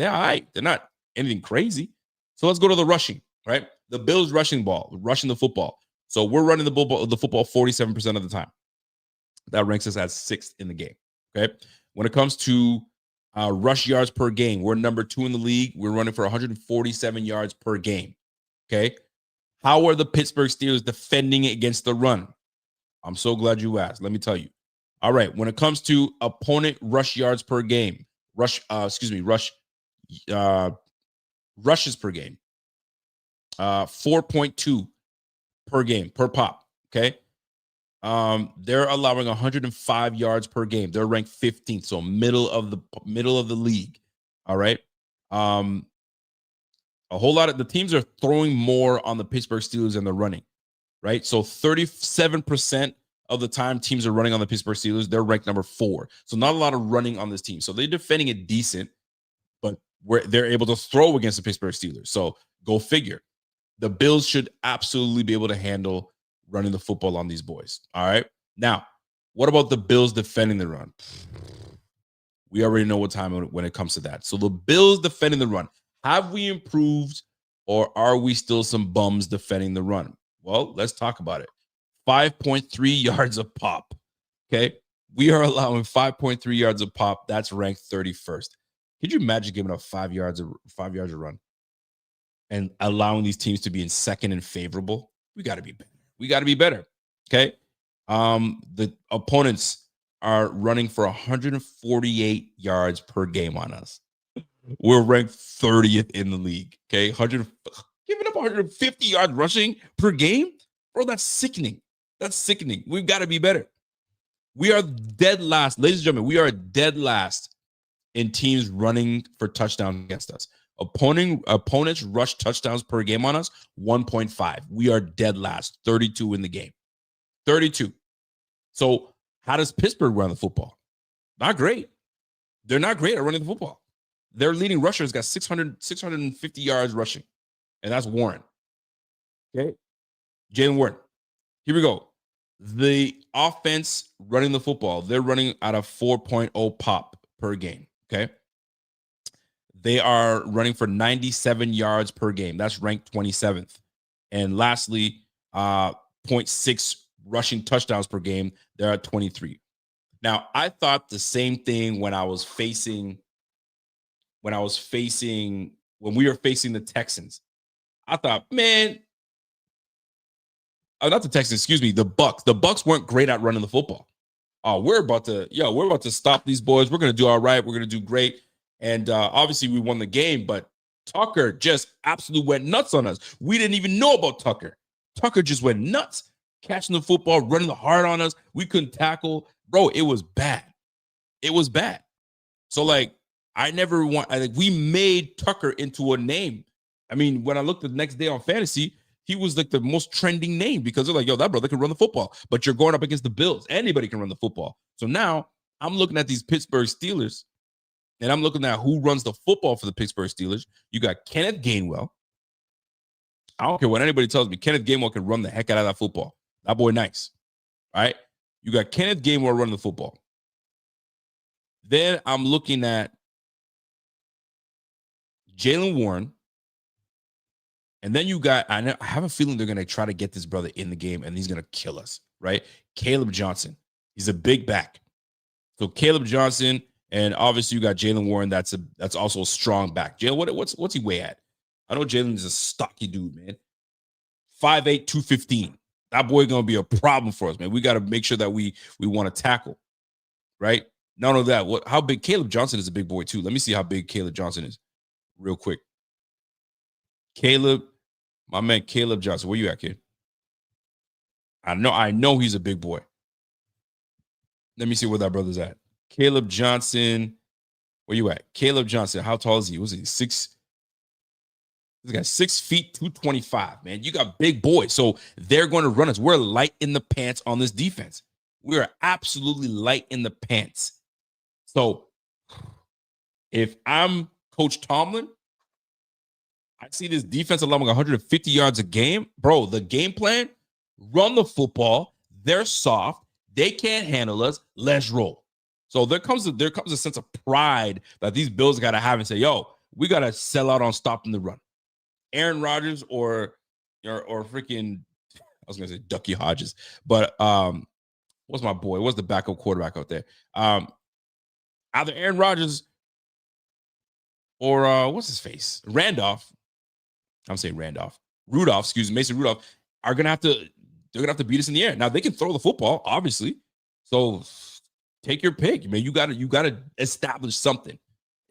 all right. They're not anything crazy. So let's go to the rushing, right? The Bills rushing the football. So we're running the football 47% of the time. That ranks us at 6th in the game. Okay. When it comes to rush yards per game, we're number 2 in the league. We're running for 147 yards per game. Okay. How are the Pittsburgh Steelers defending against the run? I'm so glad you asked. Let me tell you. All right. When it comes to opponent rush yards per game, rushes per game, 4.2 per game, per pop. Okay. They're allowing 105 yards per game. They're ranked 15th, so middle of the league. All right. A whole lot of the teams are throwing more on the Pittsburgh Steelers than they're running, right? So 37% of the time teams are running on the Pittsburgh Steelers. They're ranked number 4. So not a lot of running on this team. So they're defending it decent, but they're able to throw against the Pittsburgh Steelers. So go figure. The Bills should absolutely be able to handle running the football on these boys. All right. Now, what about the Bills defending the run? We already know what time when it comes to that. So the Bills defending the run. Have we improved, or are we still some bums defending the run? Well, let's talk about it. 5.3 yards a pop. Okay. We are allowing 5.3 yards a pop. That's ranked 31st. Could you imagine giving up 5 yards a run and allowing these teams to be in second and favorable? We got to be better. Okay. The opponents are running for 148 yards per game on us. We're ranked 30th in the league. Okay. Giving up 150 yards rushing per game. Bro, that's sickening. We've got to be better. We are dead last. Ladies and gentlemen, we are dead last in teams running for touchdowns against us. Opponents rush touchdowns per game on us, 1.5. We are dead last, 32 in the game. 32. So how does Pittsburgh run the football? Not great. They're not great at running the football. Their leading rusher's got 650 yards rushing, and that's Warren. Okay. Jalen Warren. Here we go. The offense running the football, they're running at a 4.0 pop per game. Okay. They are running for 97 yards per game. That's ranked 27th. And lastly, 0.6 rushing touchdowns per game. They're at 23. Now, I thought the same thing when we were facing the Texans. I thought, man, not the Texans, excuse me, the Bucs. The Bucs weren't great at running the football. We're about to stop these boys. We're going to do all right. We're going to do great. And obviously we won the game, but Tucker just absolutely went nuts on us. We didn't even know about Tucker. Tucker just went nuts. catching the football, running the hard on us. We couldn't tackle. Bro, it was bad. It was bad. So, like, we made Tucker into a name. I mean, when I looked the next day on fantasy, he was like the most trending name because they're like, yo, that brother can run the football. But you're going up against the Bills. Anybody can run the football. So now I'm looking at these Pittsburgh Steelers, and I'm looking at who runs the football for the Pittsburgh Steelers. You got Kenneth Gainwell. I don't care what anybody tells me. Kenneth Gainwell can run the heck out of that football. That boy nice. All right? You got Kenneth Gainwell running the football. Then I'm looking at Jaylen Warren. And then you got, I have a feeling they're going to try to get this brother in the game, and he's going to kill us, right? Caleb Johnson. He's a big back. So Caleb Johnson, and obviously you got Jaylen Warren. That's also a strong back. Jaylen, what's he weigh at? I know Jaylen is a stocky dude, man. 5'8", 215. That boy going to be a problem for us, man. We got to make sure that we want to tackle, right? Not only that, how big Caleb Johnson is a big boy too. Let me see how big Caleb Johnson is real quick. Caleb, my man Caleb Johnson. Where you at, kid? I know he's a big boy. Let me see where that brother's at. Caleb Johnson. Where you at? Caleb Johnson. How tall is he? Was he 6? This guy's 6 feet, 225, man. You got big boys. So they're going to run us. We're light in the pants on this defense. We are absolutely light in the pants. So if I'm Coach Tomlin, I see this defense allowing 150 yards a game. Bro, the game plan, run the football. They're soft. They can't handle us. Let's roll. So there comes a sense of pride that these Bills got to have and say, yo, we got to sell out on stopping the run. Aaron Rodgers or freaking, I was going to say Ducky Hodges, but what's my boy? What's the backup quarterback out there? Either Aaron Rodgers or what's his face? Rudolph, excuse me, Mason Rudolph, they're gonna have to beat us in the air. Now they can throw the football, obviously. So take your pick, man. You gotta establish something.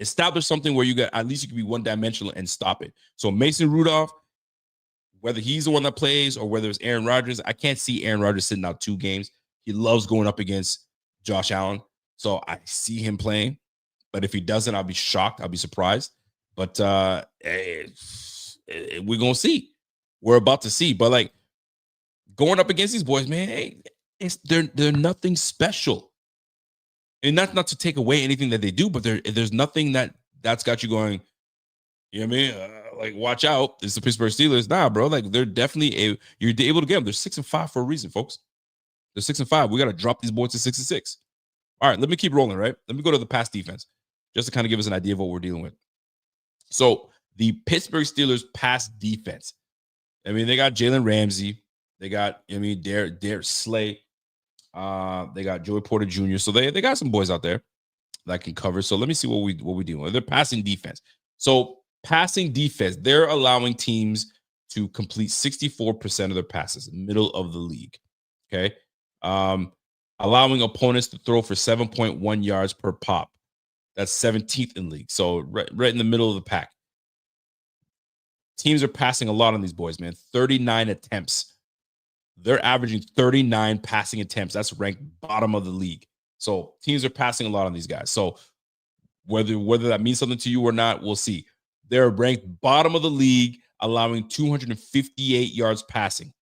Establish something where at least you can be one-dimensional and stop it. So Mason Rudolph, whether he's the one that plays or whether it's Aaron Rodgers, I can't see Aaron Rodgers sitting out 2 games. He loves going up against Josh Allen. So I see him playing. But if he doesn't, I'll be shocked. I'll be surprised. But we're going to see. We're about to see. But, like, going up against these boys, man, hey, they're nothing special. And that's not to take away anything that they do, but there's nothing that's got you going, you know what I mean? Like, watch out. It's the Pittsburgh Steelers. Nah, bro. Like, they're definitely you're able to get them. They're 6-5 for a reason, folks. They're 6-5. We got to drop these boys to 6-6. All right, let me keep rolling, right? Let me go to the pass defense just to kind of give us an idea of what we're dealing with. So the Pittsburgh Steelers pass defense. I mean, they got Jalen Ramsey. They got, Darius Slay. They got Joey Porter Jr. So they got some boys out there that can cover. So let me see what we dealing with. They're passing defense. So passing defense, they're allowing teams to complete 64% of their passes, middle of the league. Okay. Allowing opponents to throw for 7.1 yards per pop. That's 17th in league. So right in the middle of the pack. Teams are passing a lot on these boys, man. 39 attempts. They're averaging 39 passing attempts. That's ranked bottom of the league. So teams are passing a lot on these guys. So whether that means something to you or not, we'll see. They're ranked bottom of the league, allowing 258 yards passing.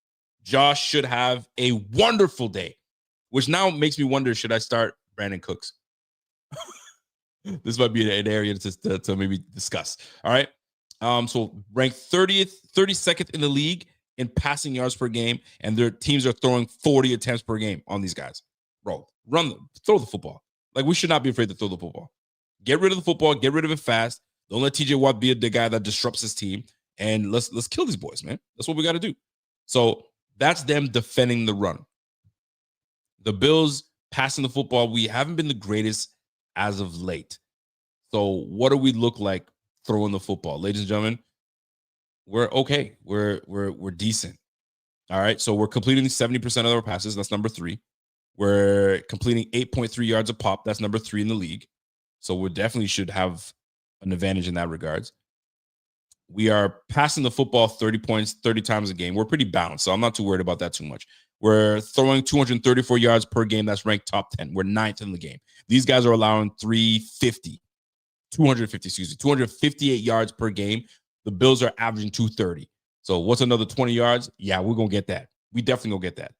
Josh should have a wonderful day, which now makes me wonder, should I start Brandon Cooks? This might be an area to maybe discuss. All right. So ranked 32nd in the league in passing yards per game, and their teams are throwing 40 attempts per game on these guys. Bro, throw the football. Like, we should not be afraid to throw the football. Get rid of the football, get rid of it fast. Don't let TJ Watt be the guy that disrupts his team. And let's kill these boys, man. That's what we got to do. So that's them defending the run. The Bills passing the football, we haven't been the greatest as of late. So what do we look like throwing the football? Ladies and gentlemen, we're okay. We're decent. All right. So we're completing 70% of our passes. That's number 3. We're completing 8.3 yards a pop. That's number 3 in the league. So we definitely should have an advantage in that regards. We are passing the football 30 points, 30 times a game. We're pretty balanced, so I'm not too worried about that too much. We're throwing 234 yards per game. That's ranked top 10. We're 9th in the game. These guys are allowing 258 yards per game. The Bills are averaging 230. So what's another 20 yards? Yeah, we're going to get that. We definitely going to get that.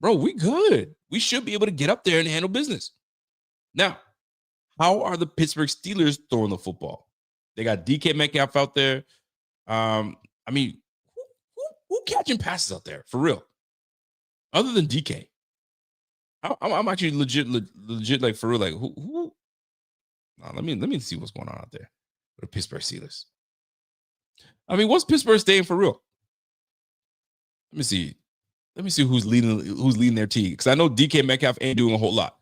Bro, we good. We should be able to get up there and handle business. Now, how are the Pittsburgh Steelers throwing the football? They got DK Metcalf out there. I mean, who catching passes out there for real? Other than DK, I'm actually legit like for real. Like who? Let me see what's going on out there with the Pittsburgh Steelers. I mean, what's Pittsburgh staying for real? Let me see who's leading their team, because I know DK Metcalf ain't doing a whole lot.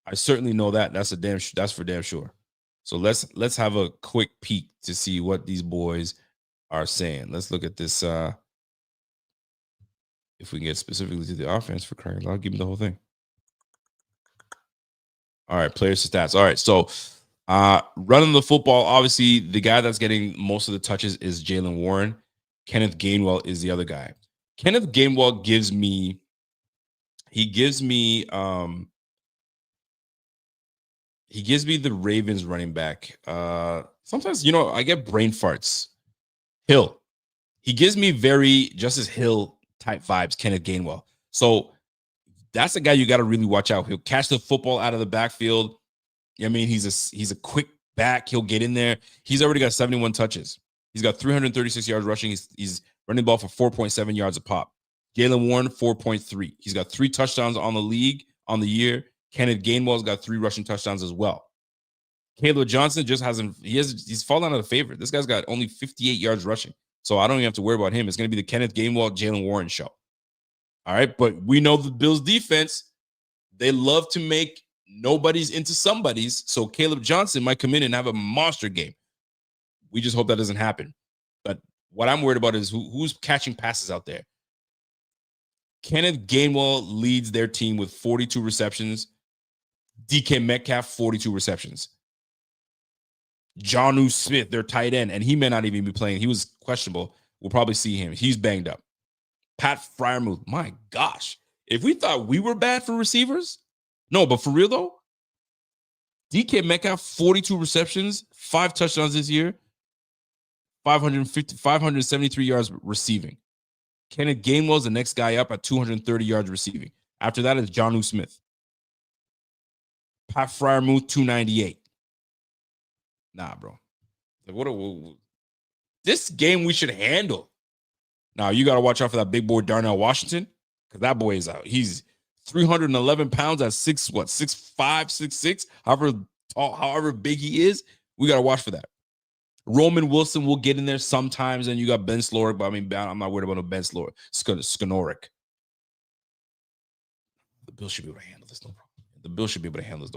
I certainly know that. That's for damn sure. So let's have a quick peek to see what these boys are saying. Let's look at this. If we can get specifically to the offense, for crying out loud, give me the whole thing. All right, players' stats. All right, so running the football, obviously the guy that's getting most of the touches is Jaylen Warren. Kenneth Gainwell is the other guy. Kenneth Gainwell gives me the Ravens running back. Sometimes, I get brain farts. Hill. He gives me very Justice Hill type vibes, Kenneth Gainwell. So that's a guy you got to really watch out. He'll catch the football out of the backfield. I mean, he's a quick back. He'll get in there. He's already got 71 touches. He's got 336 yards rushing. He's running the ball for 4.7 yards a pop. Jaylen Warren, 4.3. He's got 3 touchdowns on the year. Kenneth Gainwell's got 3 rushing touchdowns as well. Caleb Johnson just he's fallen out of favor. This guy's got only 58 yards rushing. So I don't even have to worry about him. It's going to be the Kenneth Gainwell, Jaylen Warren show. All right. But we know the Bills defense, they love to make nobodies into somebody's. So Caleb Johnson might come in and have a monster game. We just hope that doesn't happen. But what I'm worried about is who's catching passes out there. Kenneth Gainwell leads their team with 42 receptions. DK Metcalf, 42 receptions. Jonnu Smith, their tight end, and he may not even be playing. He was questionable. We'll probably see him. He's banged up. Pat Freiermuth, my gosh. If we thought we were bad for receivers, no, but for real though, DK Metcalf, 42 receptions, 5 touchdowns this year, 573 yards receiving. Kenneth Gainwell's the next guy up at 230 yards receiving. After that is Jonnu Smith. Pat Freiermuth, 298. Nah, bro. Like, this game we should handle. Now, you got to watch out for that big boy Darnell Washington, because that boy is out. He's 311 pounds at 6'5", 6'6", however big he is. We got to watch for that. Roman Wilson will get in there sometimes, and you got Ben Slorick, but I mean, I'm not worried about no Ben Slorick. Skonoric. The Bills should be able to handle this, no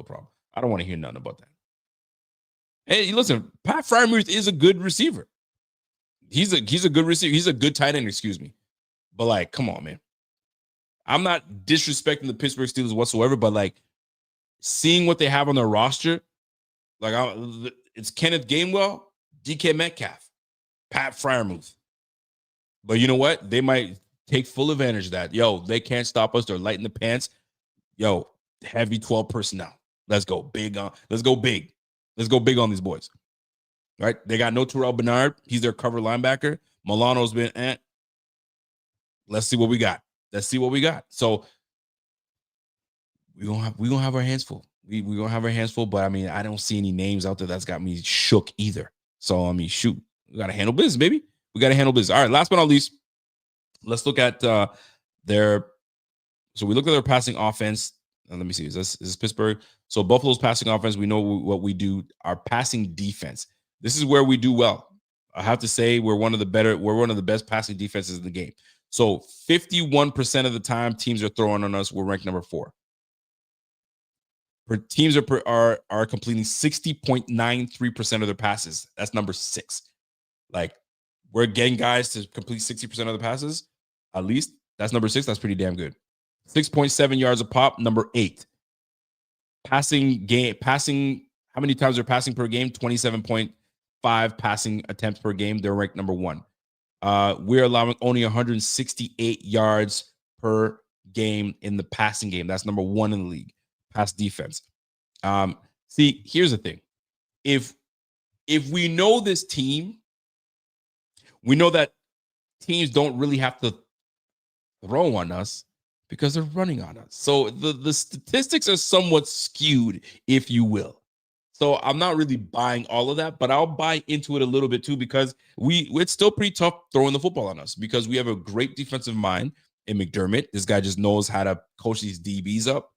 problem. I don't want to hear nothing about that. Hey, listen, Pat Freiermuth is a good receiver. He's a good receiver. He's a good tight end, excuse me. But, like, come on, man. I'm not disrespecting the Pittsburgh Steelers whatsoever, but, like, seeing what they have on their roster, like, it's Kenneth Gainwell, DK Metcalf, Pat Freiermuth. But you know what? They might take full advantage of that. Yo, they can't stop us. They're light in the pants. Yo, heavy 12 personnel. Let's go big. Let's go big. Let's go big on these boys. Right? They got no Terrell Bernard. He's their cover linebacker. Milano's been Let's see what we got. So we're gonna have our hands full. We're gonna have our hands full, but I mean, I don't see any names out there that's got me shook either. So I mean, shoot, we gotta handle business, baby. We gotta handle business. All right, last but not least, let's look at their. So we look at their passing offense. Let me see. Is this Pittsburgh? So Buffalo's passing offense, we know what we do. Our passing defense. This is where we do well. I have to say we're one of the best passing defenses in the game. So 51% of the time teams are throwing on us, we're ranked number 4. Teams are completing 60.93% of their passes. That's number 6. Like, we're getting guys to complete 60% of the passes, at least. That's number 6. That's pretty damn good. 6.7 yards a pop, number 8. Passing, how many times they're passing per game? 27.5 5 passing attempts per game. They're ranked number 1. We're allowing only 168 yards per game in the passing game. That's number 1 in the league, pass defense. See, here's the thing. If we know this team, we know that teams don't really have to throw on us because they're running on us. So the statistics are somewhat skewed, if you will. So I'm not really buying all of that, but I'll buy into it a little bit too, because it's still pretty tough throwing the football on us, because we have a great defensive mind in McDermott. This guy just knows how to coach these DBs up.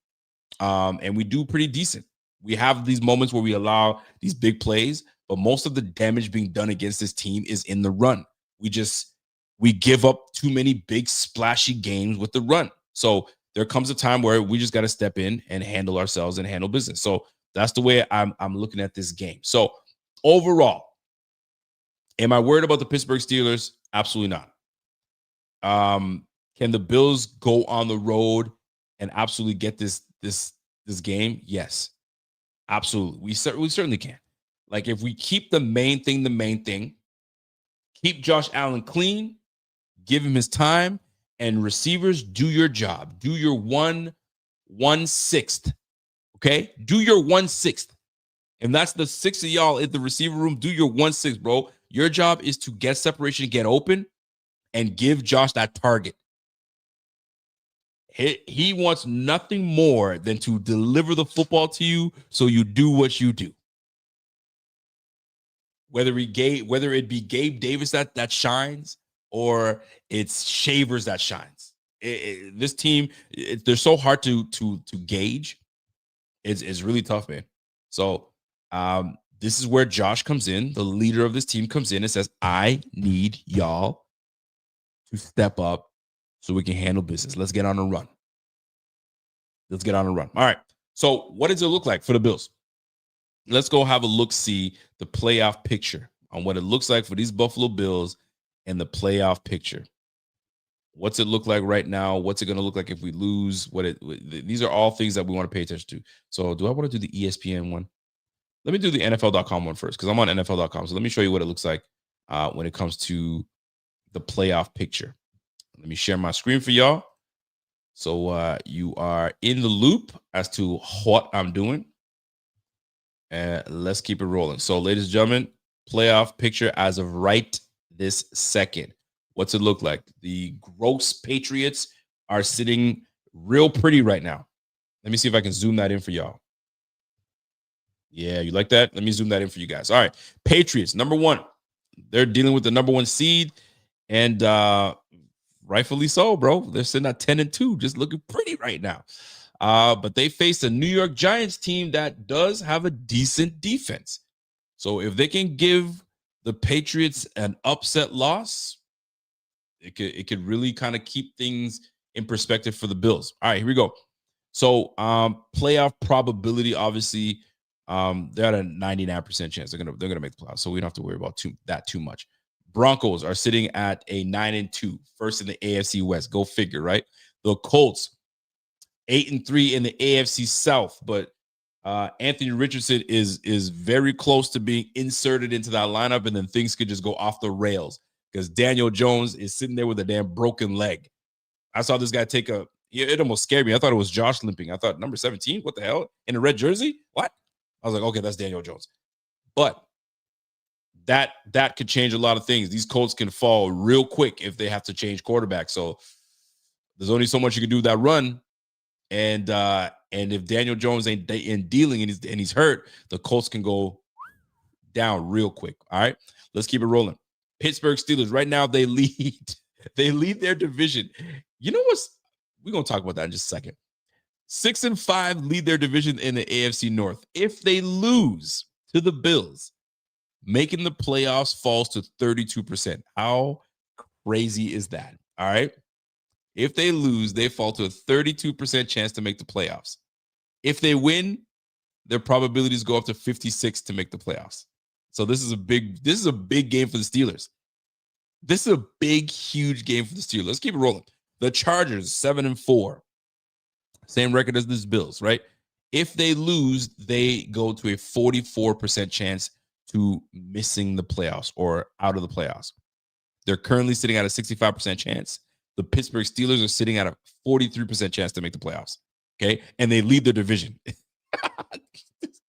And we do pretty decent. We have these moments where we allow these big plays, but most of the damage being done against this team is in the run. We give up too many big splashy games with the run. So there comes a time where we just got to step in and handle ourselves and handle business. So that's the way I'm looking at this game. So overall, am I worried about the Pittsburgh Steelers? Absolutely not. Can the Bills go on the road and absolutely get this game? Yes, absolutely. We certainly can. Like, if we keep the main thing, keep Josh Allen clean, give him his time, and receivers, do your job. Do your 1/6. Okay? Do your 1/6. And that's the 6 of y'all in the receiver room. Do your 1/6, bro. Your job is to get separation, get open, and give Josh that target. He wants nothing more than to deliver the football to you, so you do what you do. Whether it be Gabe Davis that shines, or it's Shavers that shines. This team, they're so hard to gauge. It's really tough, man. So this is where Josh comes in. The leader of this team comes in and says, I need y'all to step up so we can handle business. Let's get on a run. All right. So what does it look like for the Bills? Let's go have a look-see the playoff picture on what it looks like for these Buffalo Bills and the playoff picture. What's it look like right now? What's it going to look like if we lose? These are all things that we want to pay attention to. So do I want to do the ESPN one? Let me do the NFL.com one first, because I'm on NFL.com. So let me show you what it looks like when it comes to the playoff picture. Let me share my screen for y'all, so you are in the loop as to what I'm doing. And let's keep it rolling. So, ladies and gentlemen, playoff picture as of right this second. What's it look like? The gross Patriots are sitting real pretty right now. Let me see if I can zoom that in for y'all. Yeah, you like that? Let me zoom that in for you guys. All right. Patriots, number 1. They're dealing with the number 1 seed, and rightfully so, bro. They're sitting at 10-2, just looking pretty right now. But they face a New York Giants team that does have a decent defense. So if they can give the Patriots an upset loss, it could really kind of keep things in perspective for the Bills. All right, here we go. So playoff probability, obviously, they're at a 99% chance they're gonna make the playoffs. So we don't have to worry about too much. Broncos are sitting at a 9-2, first in the AFC West. Go figure, right? The Colts, 8-3 in the AFC South, but Anthony Richardson is very close to being inserted into that lineup, and then things could just go off the rails because Daniel Jones is sitting there with a damn broken leg. I saw this guy it almost scared me. I thought it was Josh limping. I thought, number 17, what the hell? In a red jersey? What? I was like, okay, that's Daniel Jones. But that could change a lot of things. These Colts can fall real quick if they have to change quarterback. So there's only so much you can do with that run. And if Daniel Jones ain't dealing and he's hurt, the Colts can go down real quick. All right, let's keep it rolling. Pittsburgh Steelers right now, they lead their division. You know what's? We're gonna talk about that in just a second. 6-5 lead their division in the AFC North. If they lose to the Bills, making the playoffs falls to 32%. How crazy is that? All right. If they lose, they fall to a 32% chance to make the playoffs. If they win, their probabilities go up to 56 to make the playoffs. So this is a big game for the Steelers. This is a big, huge game for the Steelers. Let's keep it rolling. The Chargers, 7-4. Same record as the Bills, right? If they lose, they go to a 44% chance to missing the playoffs or out of the playoffs. They're currently sitting at a 65% chance. The Pittsburgh Steelers are sitting at a 43% chance to make the playoffs. Okay. And they lead the division.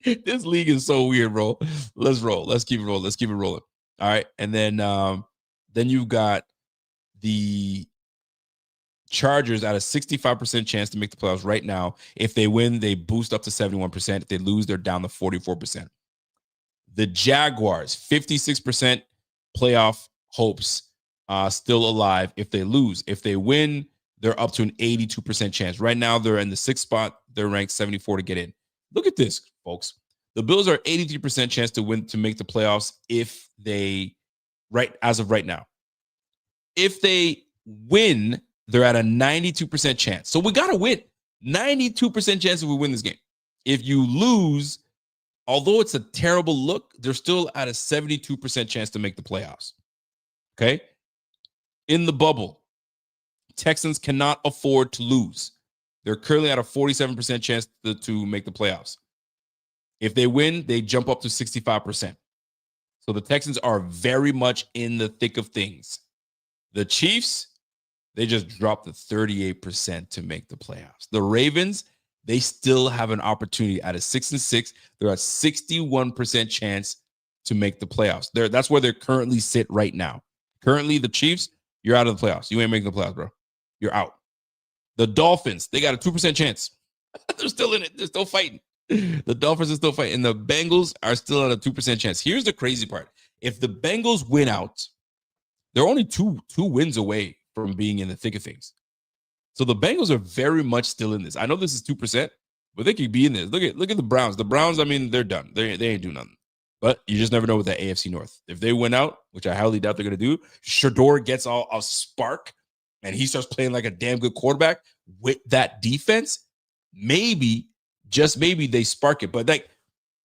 This league is so weird, bro. Let's roll. Let's keep it rolling. Let's keep it rolling. All right. And then you've got the Chargers at a 65% chance to make the playoffs right now. If they win, they boost up to 71%. If they lose, they're down to 44%. The Jaguars, 56% playoff hopes, still alive if they lose. If they win, they're up to an 82% chance. Right now, they're in the 6th spot. They're ranked 74 to get in. Look at this, folks. The Bills are 83% chance to win, to make the playoffs if they, as of right now. If they win, they're at a 92% chance. So we got to win. 92% chance if we win this game. If you lose, although it's a terrible look, they're still at a 72% chance to make the playoffs. Okay? In the bubble, Texans cannot afford to lose. They're currently at a 47% chance to make the playoffs. If they win, they jump up to 65%. So the Texans are very much in the thick of things. The Chiefs, they just dropped to 38% to make the playoffs. The Ravens, they still have an opportunity at a 6-6. They're at 61% chance to make the playoffs. That's where they currently sit right now. Currently, the Chiefs, you're out of the playoffs. You ain't making the playoffs, bro. You're out. The Dolphins, they got a 2% chance. They're still in it. They're still fighting. The Dolphins are still fighting. And the Bengals are still at a 2% chance. Here's the crazy part. If the Bengals win out, they're only two wins away from being in the thick of things. So the Bengals are very much still in this. I know this is 2%, but they could be in this. Look at the Browns. The Browns, I mean, they're done. They ain't doing nothing. But you just never know with that AFC North. If they win out, which I highly doubt they're going to do, Shador gets a spark and he starts playing like a damn good quarterback with that defense, maybe, just maybe they spark it. But like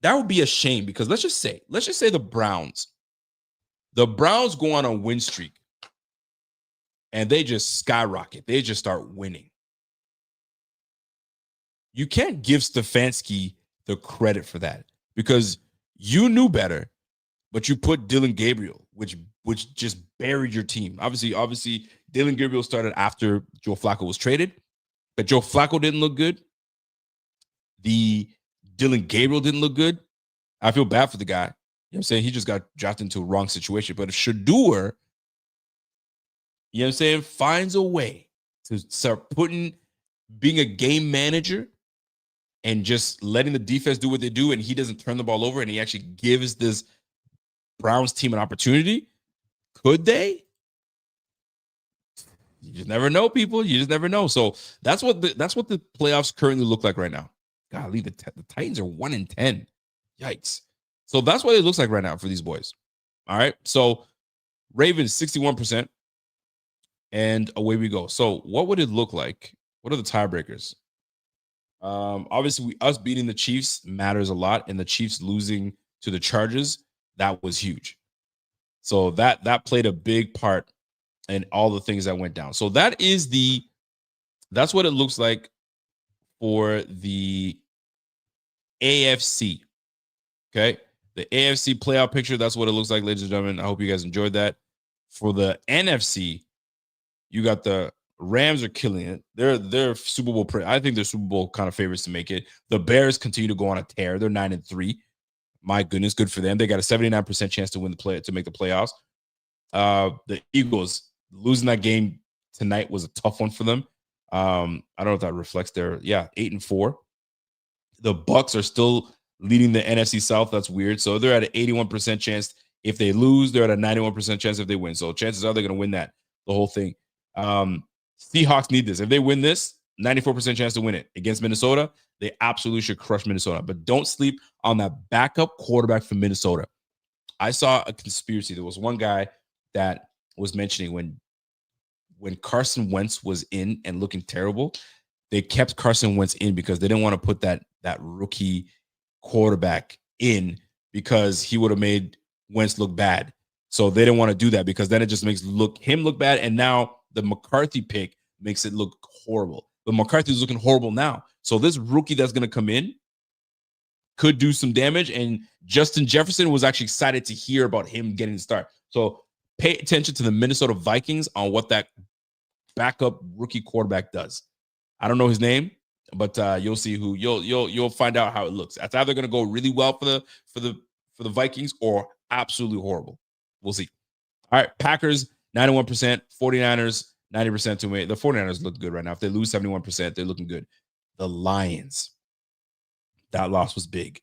that would be a shame because let's just say the Browns go on a win streak and they just skyrocket. They just start winning. You can't give Stefanski the credit for that because you knew better, but you put Dylan Gabriel, which just buried your team. Obviously, Dylan Gabriel started after Joe Flacco was traded, but Joe Flacco didn't look good. The Dylan Gabriel didn't look good. I feel bad for the guy. You know what I'm saying? He just got drafted into a wrong situation. But if Shador, you know what I'm saying, finds a way to start being a game manager and just letting the defense do what they do, and he doesn't turn the ball over, and he actually gives this Browns team an opportunity, could they? You just never know, people. You just never know. So that's what the playoffs currently look like right now. Golly, the Titans are 1-10. Yikes. So that's what it looks like right now for these boys. All right. So Ravens 61%. And away we go. So what would it look like? What are the tiebreakers? Obviously, us beating the Chiefs matters a lot, and the Chiefs losing to the Chargers, that was huge. So that played a big part in all the things that went down. So that's what it looks like for the AFC. Okay. The AFC playoff picture, that's what it looks like, ladies and gentlemen. I hope you guys enjoyed that. For the NFC, you got the Rams are killing it. They're Super Bowl. I think they're Super Bowl kind of favorites to make it. The Bears continue to go on a tear. They're 9-3. My goodness, good for them. They got a 79% chance to make the playoffs. The Eagles losing that game tonight was a tough one for them. I don't know if that reflects their 8-4. The Bucks are still leading the NFC South. That's weird. So they're at an 81% chance. If they lose, they're at a 91% chance if they win. So chances are they're going to win the whole thing. Seahawks need this. If they win this, 94% chance to win it against Minnesota. They absolutely should crush Minnesota. But don't sleep on that backup quarterback from Minnesota. I saw a conspiracy. There was one guy that was mentioning when Carson Wentz was in and looking terrible, they kept Carson Wentz in because they didn't want to put that rookie quarterback in because he would have made Wentz look bad. So they didn't want to do that because then it just makes him look bad. And now the McCarthy pick makes it look horrible. But McCarthy's looking horrible now. So this rookie that's going to come in, could do some damage. And Justin Jefferson was actually excited to hear about him getting the start. So pay attention to the Minnesota Vikings on what that backup rookie quarterback does. I don't know his name, but you'll see who you'll find out how it looks. It's either going to go really well for the Vikings or absolutely horrible. We'll see. All right, Packers 91%, 49ers 90% to me. The 49ers look good right now. If they lose 71%, they're looking good. The Lions, that loss was big.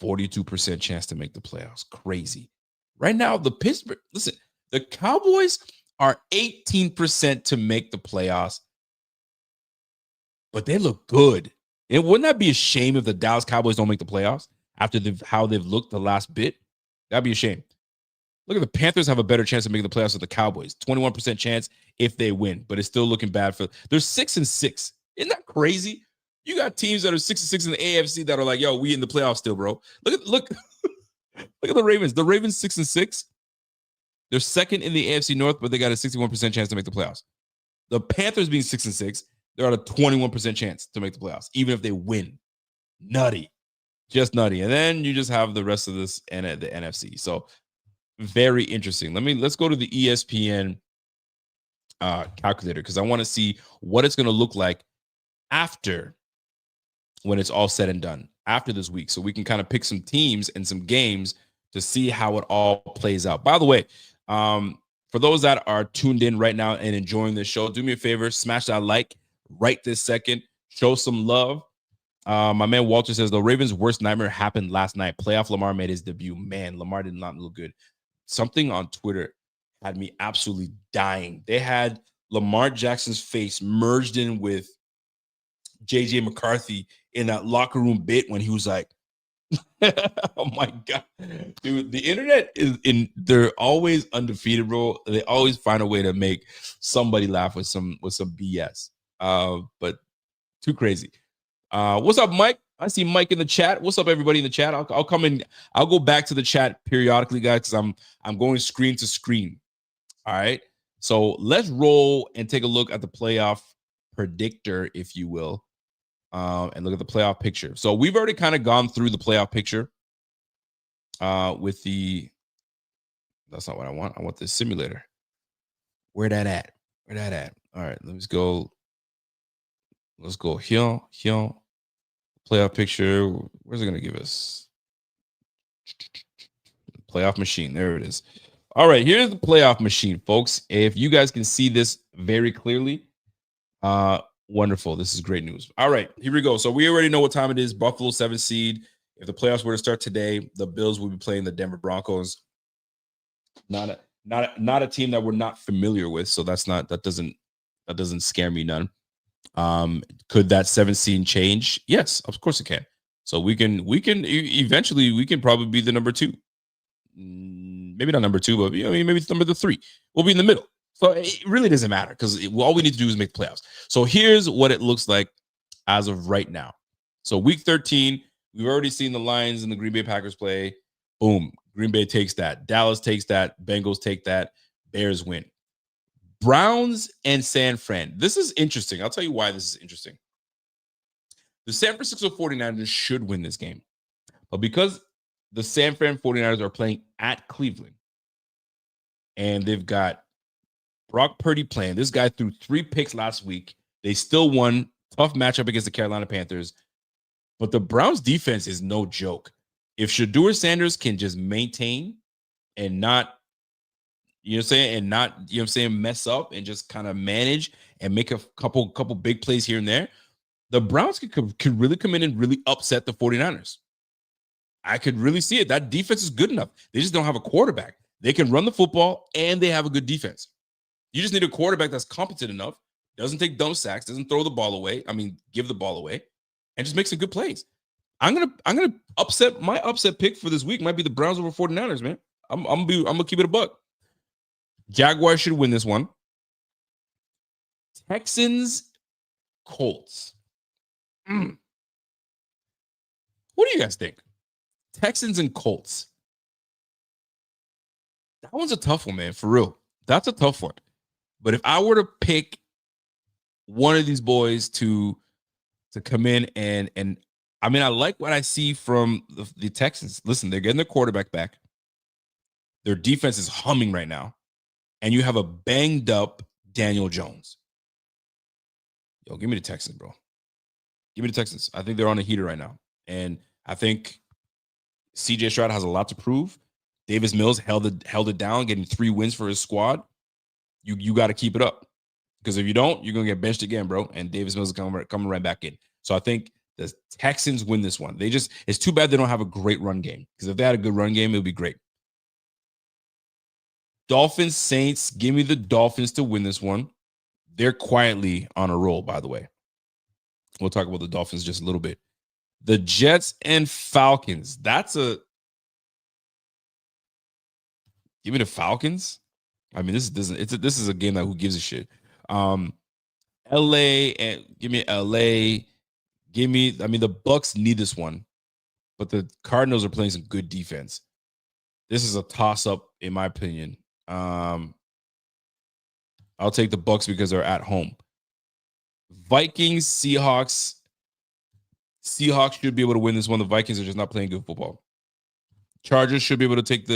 42% chance to make the playoffs. Crazy. Right now, the Cowboys are 18% to make the playoffs, but they look good. And wouldn't that be a shame if the Dallas Cowboys don't make the playoffs after how they've looked the last bit? That'd be a shame. Look at the Panthers have a better chance of making the playoffs with the Cowboys. 21% chance if they win, but it's still looking bad for. They're 6-6. Isn't that crazy? You got teams that are 6-6 in the AFC that are like, yo, we in the playoffs still, bro. Look at the Ravens. The Ravens 6-6. They're second in the AFC North, but they got a 61% chance to make the playoffs. The Panthers being 6-6, they're at a 21% chance to make the playoffs, even if they win. Nutty. Just nutty. And then you just have the rest of this and the NFC. So very interesting. Let's go to the ESPN calculator because I want to see what it's going to look like after when it's all said and done after this week. So we can kind of pick some teams and some games to see how it all plays out. By the way, for those that are tuned in right now and enjoying this show, do me a favor, smash that like right this second, show some love. My man Walter says the Ravens' worst nightmare happened last night. Playoff Lamar made his debut. Man, Lamar did not look good. Something on Twitter had me absolutely dying. They had Lamar Jackson's face merged in with JJ McCarthy in that locker room bit when he was like, oh my God. Dude, the internet they're always undefeated, bro. They always find a way to make somebody laugh with some BS. But too crazy. What's up, Mike? I see Mike in the chat. What's up, everybody in the chat? I'll come in. I'll go back to the chat periodically, guys, because I'm going screen to screen. All right. So let's roll and take a look at the playoff predictor, if you will, and look at the playoff picture. So we've already kind of gone through the playoff picture with the. That's not what I want. I want this simulator. Where that at? All right. Let's go here. Playoff picture. Where's it going to give us? Playoff machine. There it is. All right. Here's the playoff machine, folks. If you guys can see this very clearly, wonderful. This is great news. All right. Here we go. So we already know what time it is. Buffalo 7th seed. If the playoffs were to start today, the Bills will be playing the Denver Broncos. Not a team that we're not familiar with. So that doesn't scare me none. Could that 7th seed change? Yes, of course it can. So we can eventually we can probably be the number 2. Maybe not number 2, but maybe it's number 3. We'll be in the middle. So it really doesn't matter because all we need to do is make the playoffs. So here's what it looks like as of right now. So week 13, we've already seen the Lions and the Green Bay Packers play. Boom. Green Bay takes that. Dallas takes that. Bengals take that. Bears win. Browns and San Fran. This is interesting. I'll tell you why this is interesting. The San Francisco 49ers should win this game. But because the San Fran 49ers are playing at Cleveland and they've got Brock Purdy playing. This guy threw 3 picks last week. They still won. Tough matchup against the Carolina Panthers. But the Browns defense is no joke. If Shedeur Sanders can just maintain and not, mess up and just kind of manage and make a couple big plays here and there, the Browns could really come in and really upset the 49ers. I could really see it. That defense is good enough. They just don't have a quarterback. They can run the football and they have a good defense. You just need a quarterback that's competent enough, doesn't take dumb sacks, doesn't throw the ball away. Give the ball away, and just make some good plays. I'm gonna upset. My upset pick for this week might be the Browns over 49ers, man. I'm gonna keep it a buck. Jaguars should win this one. Texans, Colts. What do you guys think? Texans and Colts. That one's a tough one, man. For real. That's a tough one. But if I were to pick one of these boys to come in and I mean, I like what I see from the Texans. Listen, they're getting their quarterback back. Their defense is humming right now. And you have a banged up Daniel Jones. Yo, give me the Texans, bro. Give me the Texans. I think they're on a heater right now. And I think CJ Stroud has a lot to prove. Davis Mills held it down, getting 3 wins for his squad. You got to keep it up. Because if you don't, you're going to get benched again, bro. And Davis Mills is coming right back in. So I think the Texans win this one. It's too bad they don't have a great run game. Because if they had a good run game, it would be great. Dolphins, Saints, give me the Dolphins to win this one. They're quietly on a roll, by the way. We'll talk about the Dolphins just a little bit. The Jets and Falcons. Give me the Falcons. I mean, this is a game that who gives a shit. LA and give me LA. The Bucks need this one, but the Cardinals are playing some good defense. This is a toss-up, in my opinion. I'll take the Bucks because they're at home. Vikings, Seahawks. Seahawks should be able to win this one. The Vikings are just not playing good football. Chargers should be able to take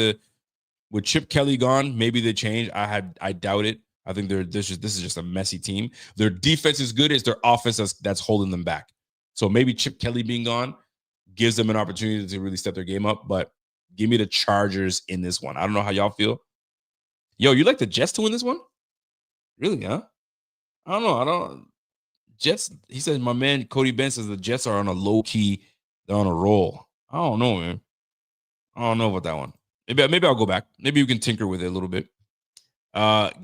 with Chip Kelly gone, maybe they change. I doubt it. I think this is just a messy team. Their defense is good. It's their offense that's holding them back. So maybe Chip Kelly being gone gives them an opportunity to really step their game up. But give me the Chargers in this one. I don't know how y'all feel. Yo, you like the Jets to win this one? Really, huh? I don't know. Jets, he said, my man Cody Ben says the Jets are on a low key, they're on a roll. I don't know, man. I don't know about that one. Maybe I'll go back. Maybe you can tinker with it a little bit.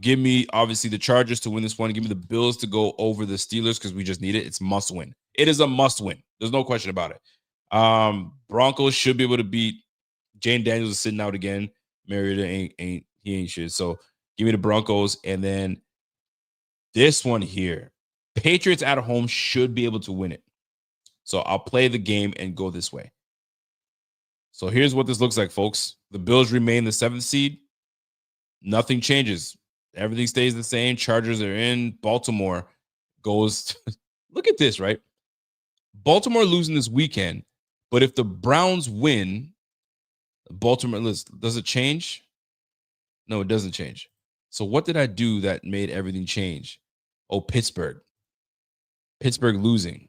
Give me obviously the Chargers to win this one. Give me the Bills to go over the Steelers because we just need it. It's must win. It is a must win. There's no question about it. Broncos should be able to beat. Jane Daniels is sitting out again. Mariota ain't shit. So give me the Broncos, and then this one here, Patriots at home should be able to win it. So I'll play the game and go this way. So here's what this looks like, folks. The Bills remain the 7th seed. Nothing changes. Everything stays the same. Chargers are in. Baltimore goes. Look at this, right? Baltimore losing this weekend, but if the Browns win, Baltimore, does it change? No, it doesn't change. So what did I do that made everything change? Oh, Pittsburgh. Pittsburgh losing.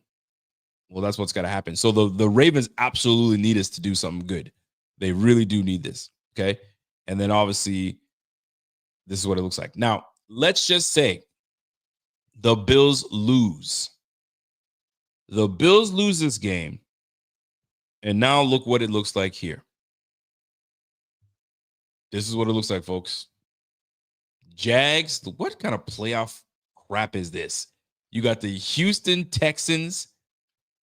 Well, that's what's got to happen. So the Ravens absolutely need us to do something good. They really do need this, okay? And then obviously, this is what it looks like. Now, let's just say the Bills lose. The Bills lose this game, and now look what it looks like here. This is what it looks like, folks. Jags, what kind of playoff crap is this? You got the Houston Texans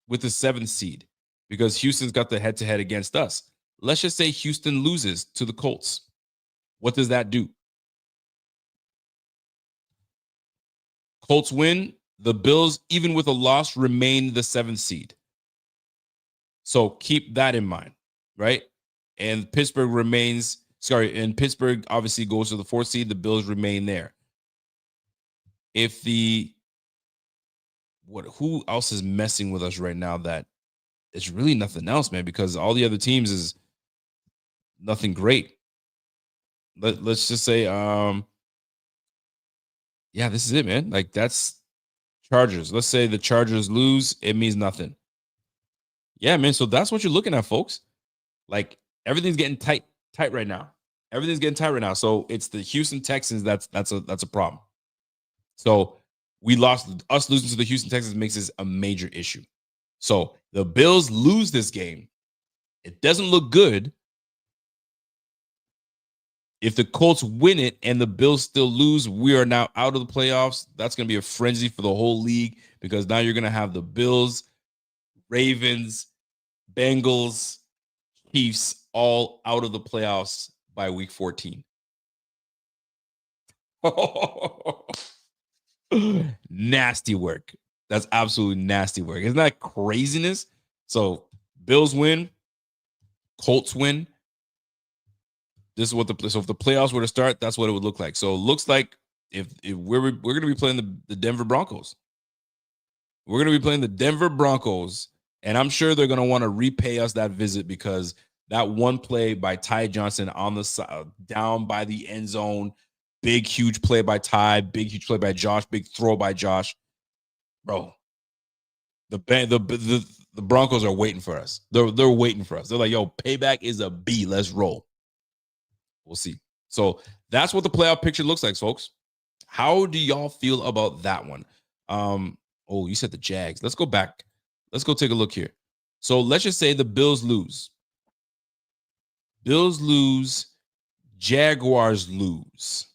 with the 7th seed because Houston's got the head-to-head against us. Let's just say Houston loses to the Colts. What does that do? Colts win. The Bills, even with a loss, remain the 7th seed. So keep that in mind, right? And Pittsburgh Pittsburgh obviously goes to the 4th seed. The Bills remain there. Who else is messing with us right now that it's really nothing else, man, because all the other teams is nothing great. Let's just say, this is it, man. Like, that's Chargers. Let's say the Chargers lose. It means nothing. Yeah, man. So that's what you're looking at, folks. Like, everything's getting tight right now. Everything's getting tight right now. So it's the Houston Texans that's a problem. So us losing to the Houston Texans makes this a major issue. So the Bills lose this game. It doesn't look good. If the Colts win it and the Bills still lose, we are now out of the playoffs. That's going to be a frenzy for the whole league because now you're going to have the Bills, Ravens, Bengals, Chiefs all out of the playoffs by week 14. Nasty work. That's absolutely nasty work. Isn't that craziness? So Bills win, Colts win. This is what so if the playoffs were to start, that's what it would look like. So it looks like if we're going to be playing the Denver Broncos. We're going to be playing the Denver Broncos And I'm sure they're going to want to repay us that visit because that one play by Ty Johnson on the side, down by the end zone, big, huge play by Ty, big, huge play by Josh, big throw by Josh. Bro, the Broncos are waiting for us. They're waiting for us. They're like, yo, payback is a B. Let's roll. We'll see. So that's what the playoff picture looks like, folks. How do y'all feel about that one? Oh, you said the Jags. Let's go back. Let's go take a look here. So let's just say the Bills lose. Bills lose. Jaguars lose.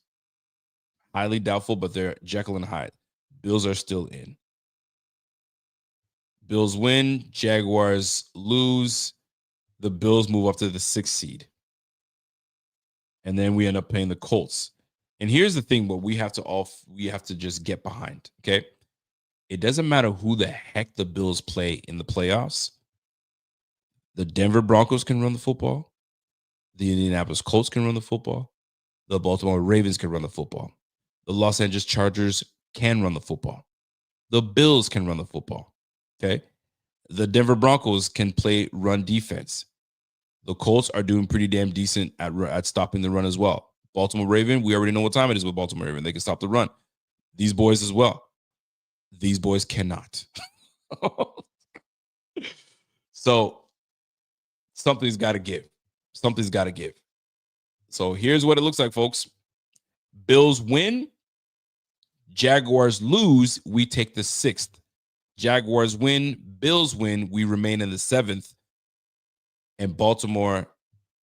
Highly doubtful, but they're Jekyll and Hyde. Bills are still in. Bills win. Jaguars lose. The Bills move up to the 6th seed. And then we end up playing the Colts. And here's the thing, what we have to just get behind, okay? It doesn't matter who the heck the Bills play in the playoffs. The Denver Broncos can run the football. The Indianapolis Colts can run the football. The Baltimore Ravens can run the football. The Los Angeles Chargers can run the football. The Bills can run the football, okay? The Denver Broncos can play run defense. The Colts are doing pretty damn decent at stopping the run as well. Baltimore Raven, we already know what time it is with Baltimore Raven. They can stop the run. These boys as well. These boys cannot. So something's got to give. Something's got to give. So here's what it looks like, folks. Bills win. Jaguars lose. We take the 6th. Jaguars win. Bills win. We remain in the 7th. And Baltimore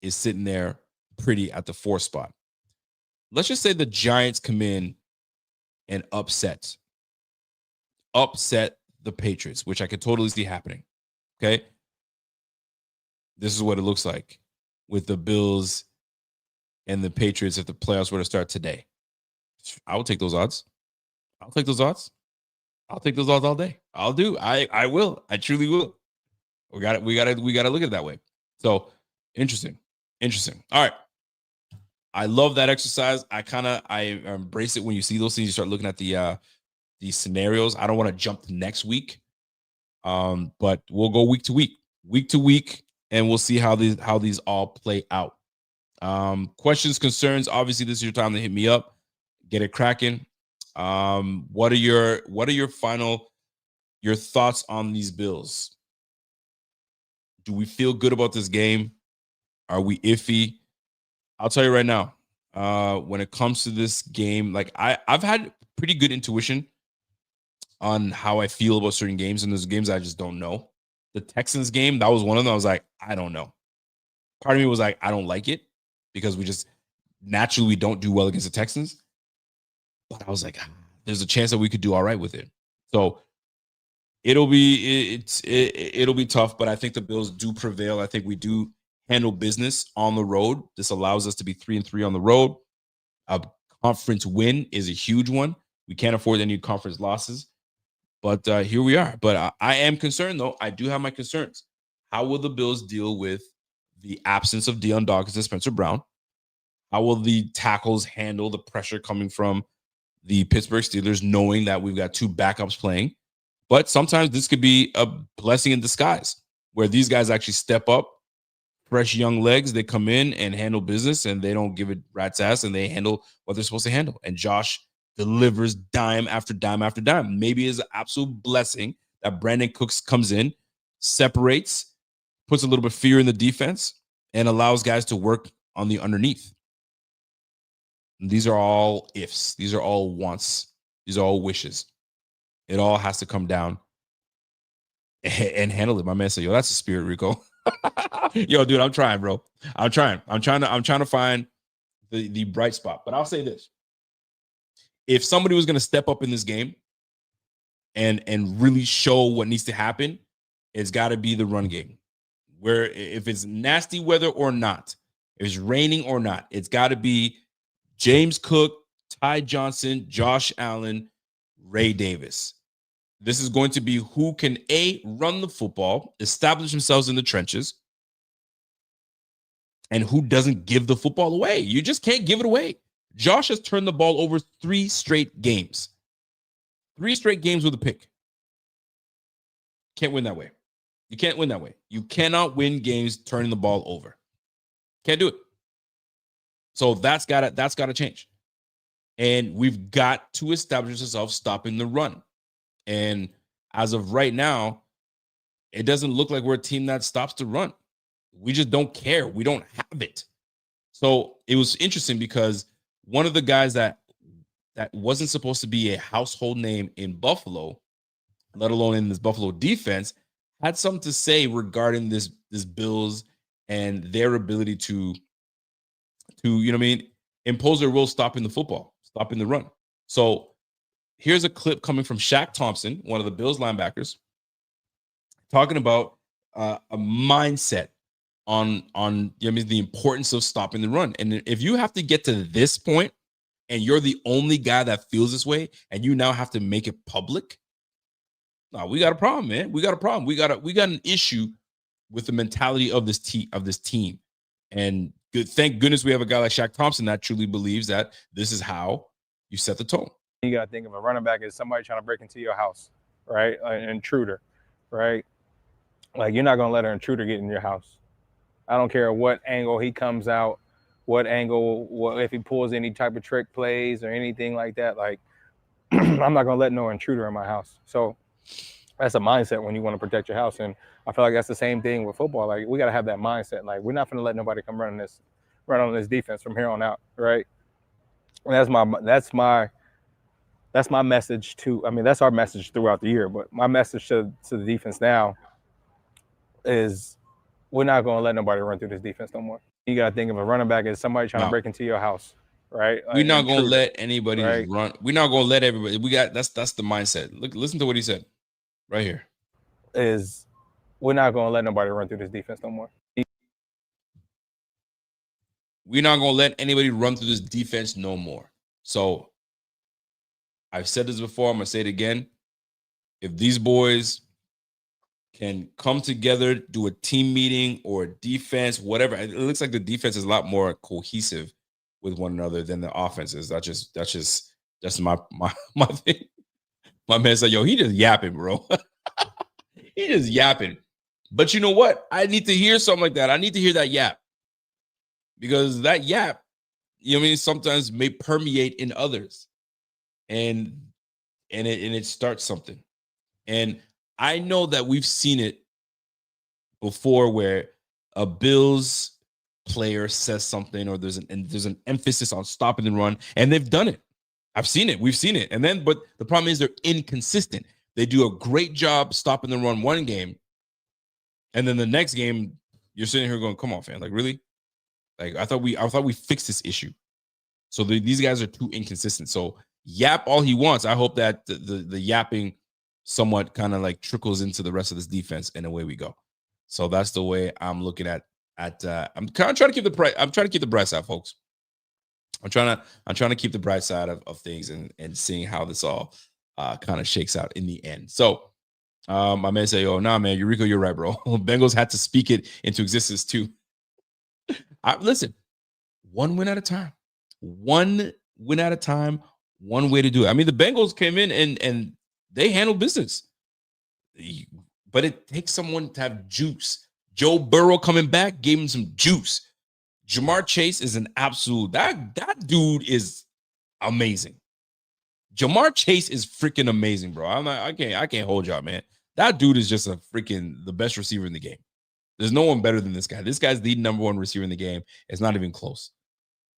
is sitting there pretty at the 4th spot. Let's just say the Giants come in and upset the Patriots, which I could totally see happening. Okay. This is what it looks like with the Bills and the Patriots if the playoffs were to start today. I will take those odds. I'll take those odds. I'll take those odds all day. I will. I truly will. We got to look at it that way. So interesting. All right. I love that exercise. I embrace it when you see those things. You start looking at the scenarios. I don't want to jump to next week, but we'll go week to week, and we'll see how these all play out. Questions, concerns. Obviously, this is your time to hit me up. Get it cracking. What are your thoughts on these Bills? Do we feel good about this game? Are we iffy? I'll tell you right now, when it comes to this game, like I've had pretty good intuition on how I feel about certain games, and there's games I just don't know. The Texans game, that was one of them. I was like, I don't know. Part of me was like, I don't like it because we just naturally don't do well against the Texans. But I was like, there's a chance that we could do all right with it. So it'll be tough, but I think the Bills do prevail. I think we do handle business on the road. This allows us to be 3-3 on the road. A conference win is a huge one. We can't afford any conference losses, but here we are. But I am concerned, though. I do have my concerns. How will the Bills deal with the absence of Deion Dawkins and Spencer Brown? How will the tackles handle the pressure coming from the Pittsburgh Steelers, knowing that we've got 2 backups playing? But sometimes this could be a blessing in disguise, where these guys actually step up. Fresh young legs, they come in and handle business, and they don't give it rat's ass, and they handle what they're supposed to handle. And Josh delivers dime after dime after dime. Maybe it's an absolute blessing that Brandon Cooks comes in, separates, puts a little bit of fear in the defense, and allows guys to work on the underneath. And these are all ifs. These are all wants. These are all wishes. It all has to come down and handle it. My man said, yo, that's a spirit, Rico. Yo, dude, I'm trying, bro. I'm trying to find the bright spot. But I'll say this. If somebody was going to step up in this game and really show what needs to happen, it's got to be the run game. Where if it's nasty weather or not, if it's raining or not, it's got to be James Cook, Ty Johnson, Josh Allen, Ray Davis. This is going to be who can, A, run the football, establish themselves in the trenches, and who doesn't give the football away. You just can't give it away. Josh has turned the ball over 3 straight games. 3 straight games with a pick. Can't win that way. You can't win that way. You cannot win games turning the ball over. Can't do it. So that's gotta change. And we've got to establish ourselves stopping the run. And as of right now, it doesn't look like we're a team that stops the run. We just don't care. We don't have it. So it was interesting because one of the guys that wasn't supposed to be a household name in Buffalo, let alone in this Buffalo defense, had something to say regarding this Bills and their ability to impose their will stopping the football, stopping the run. So here's a clip coming from Shaq Thompson, one of the Bills linebackers, talking about a mindset on the importance of stopping the run. And if you have to get to this point and you're the only guy that feels this way and you now have to make it public, no, we got a problem, man. We got a problem. We got an issue with the mentality of this team. And thank goodness we have a guy like Shaq Thompson that truly believes that this is how you set the tone. You got to think of a running back as somebody trying to break into your house, right? An intruder, right? Like, you're not going to let an intruder get in your house. I don't care what angle he comes out, if he pulls any type of trick plays or anything like that. Like, I'm not going to let no intruder in my house. So that's a mindset when you want to protect your house. And I feel like that's the same thing with football. Like, we got to have that mindset. Like, we're not going to let nobody come run on this defense from here on out, right? And that's my message to, I mean, that's our message throughout the year. But my message to the defense now is we're not going to let nobody run through this defense no more. You got to think of a running back as somebody trying to break into your house, right? We're not going to let anybody run. We're not going to let everybody. That's the mindset. Listen to what he said right here. Is we're not going to let nobody run through this defense no more. We're not going to let anybody run through this defense no more. So I've said this before. I'm going to say it again. If these boys can come together, do a team meeting or a defense, whatever. It looks like the defense is a lot more cohesive with one another than the offense is. That's just my thing. My man said, yo, he just yapping, bro. He just yapping. But you know what? I need to hear something like that. I need to hear that yap. Because that yap, sometimes may permeate in others. And it starts something. And I know that we've seen it before where a Bills player says something or there's an emphasis on stopping the run, and they've done it. I've seen it. We've seen it. But the problem is they're inconsistent. They do a great job stopping the run one game, and then the next game you're sitting here going, "Come on, fam! Like, really? Like, I thought we fixed this issue." So these guys are too inconsistent. So yap all he wants. I hope that the yapping somewhat kind of like trickles into the rest of this defense, and away we go. So that's the way I'm looking at. I'm kind of trying to keep the bright. I'm trying to keep the bright side, folks. I'm trying to keep the bright side of things and seeing how this all kind of shakes out in the end. So my man say, "Oh, nah, man, Rico, you're right, bro. Bengals had to speak it into existence too." Listen, one win at a time. One win at a time. One way to do it. I mean, the Bengals came in and they handle business, but it takes someone to have juice. Joe Burrow coming back gave him some juice. Jamar Chase is an absolute, that dude is amazing. Jamar Chase is freaking amazing, bro. I can't hold y'all, man. That dude is just the best receiver in the game. There's no one better than this guy. This guy's the number one receiver in the game. It's not even close.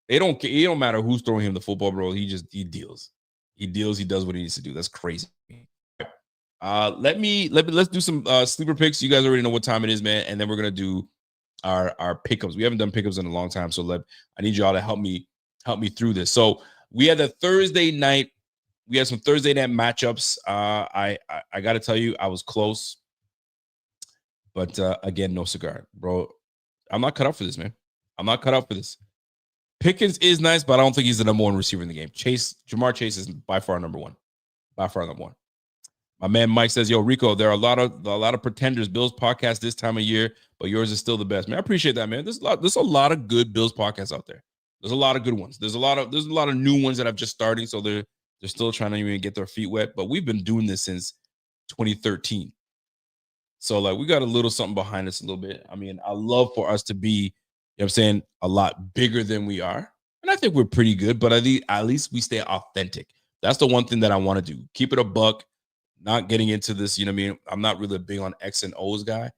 It don't matter who's throwing him the football, bro. He deals. He does what he needs to do. That's crazy. Let's do some sleeper picks. You guys already know what time it is, man. And then we're gonna do our pickups. We haven't done pickups in a long time, so I need y'all to help me through this. So we had the Thursday night. We had some Thursday night matchups. I got to tell you, I was close, but again, no cigar, bro. I'm not cut out for this, man. I'm not cut out for this. Pickens is nice, but I don't think he's the number one receiver in the game. Jamar Chase is by far number one. By far number one. My man Mike says, "Yo, Rico, there are a lot of pretenders Bills podcast this time of year, but yours is still the best." Man, I appreciate that, man. There's a lot of good Bills podcasts out there. There's a lot of good ones. There's a lot of new ones that have just starting, so they're still trying to even get their feet wet. But we've been doing this since 2013. So like we got a little something behind us a little bit. I mean, I love for us to be, you know what I'm saying, a lot bigger than we are. And I think we're pretty good, but at least we stay authentic. That's the one thing that I want to do. Keep it a buck, not getting into this, you know what I mean? I'm not really big on X and O's guy.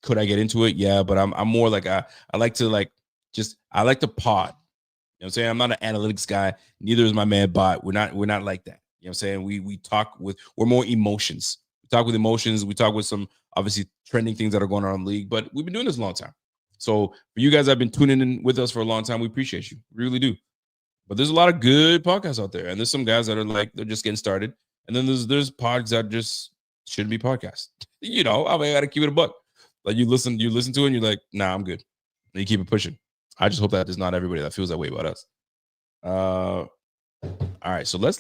Could I get into it? Yeah, but I'm more like I like to I like to pod. You know what I'm saying? I'm not an analytics guy. Neither is my man Bot. We're not like that. You know what I'm saying? We talk with, we're more emotions. We talk with emotions. We talk with some obviously trending things that are going on in the league, but we've been doing this a long time. So for you guys that have been tuning in with us for a long time, we appreciate you. We really do. But there's a lot of good podcasts out there. And there's some guys that are like, they're just getting started. And then there's pods that just shouldn't be podcasts. You know, I mean, I gotta keep it a buck. Like you listen to it and you're like, nah, I'm good. And you keep it pushing. I just hope that there's not everybody that feels that way about us. All right, so let's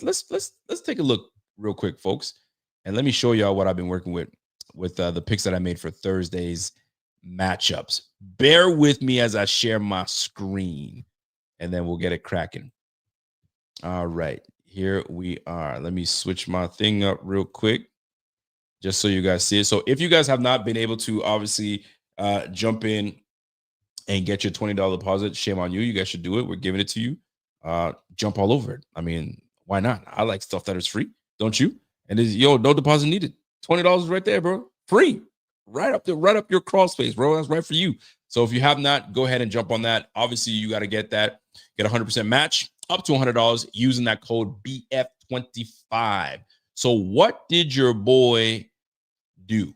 take a look real quick, folks, and let me show y'all what I've been working with the picks that I made for Thursday's matchups. Bear with me as I share my screen, and then we'll get it cracking. All right, here we are. Let me switch my thing up real quick, just so you guys see it. So if you guys have not been able to obviously jump in and get your $20 deposit, shame on you. You guys should do it. We're giving it to you. Jump all over it. I mean, why not? I like stuff that is free, don't you? And no deposit needed. $20 right there, bro. Free. Right up your crawl space, bro. That's right for you. So if you have not, go ahead and jump on that. Obviously, you got to get a 100% match up to $100 using that code BF25. So what did your boy do?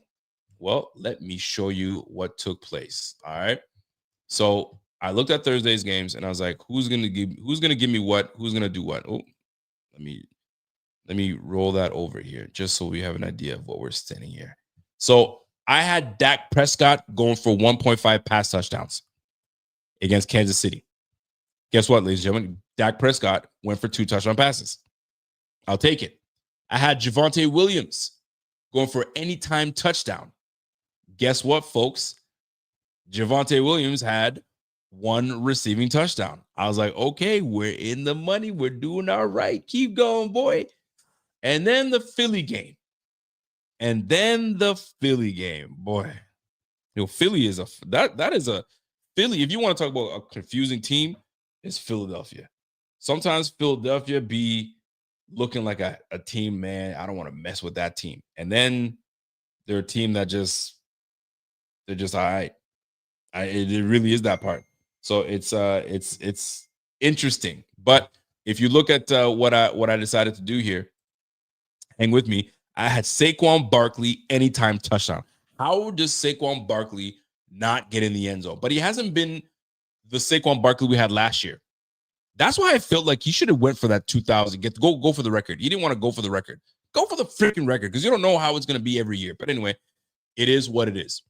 Well, let me show you what took place. All right. So I looked at Thursday's games and I was like, who's gonna give me what? Who's gonna do what? Oh, let me roll that over here just so we have an idea of what we're standing here. So I had Dak Prescott going for 1.5 pass touchdowns against Kansas City. Guess what, ladies and gentlemen? Dak Prescott went for 2 touchdown passes. I'll take it. I had Javonte Williams going for anytime touchdown. Guess what, folks? Javonte Williams had 1 receiving touchdown. I was like, okay, we're in the money. We're doing all right. Keep going, boy. And then the Philly game. Boy. You know, Philly is that is a Philly. If you want to talk about a confusing team, it's Philadelphia. Sometimes Philadelphia be looking like a team, man. I don't want to mess with that team. And then they're a team that they're just all right. It really is that part. So it's interesting. But if you look at what I decided to do here, hang with me. I had Saquon Barkley anytime touchdown. How does Saquon Barkley not get in the end zone? But he hasn't been the Saquon Barkley we had last year. That's why I felt like he should have went for that 2,000. Go for the record. He didn't want to go for the record. Go for the freaking record because you don't know how it's going to be every year. But anyway, it is what it is.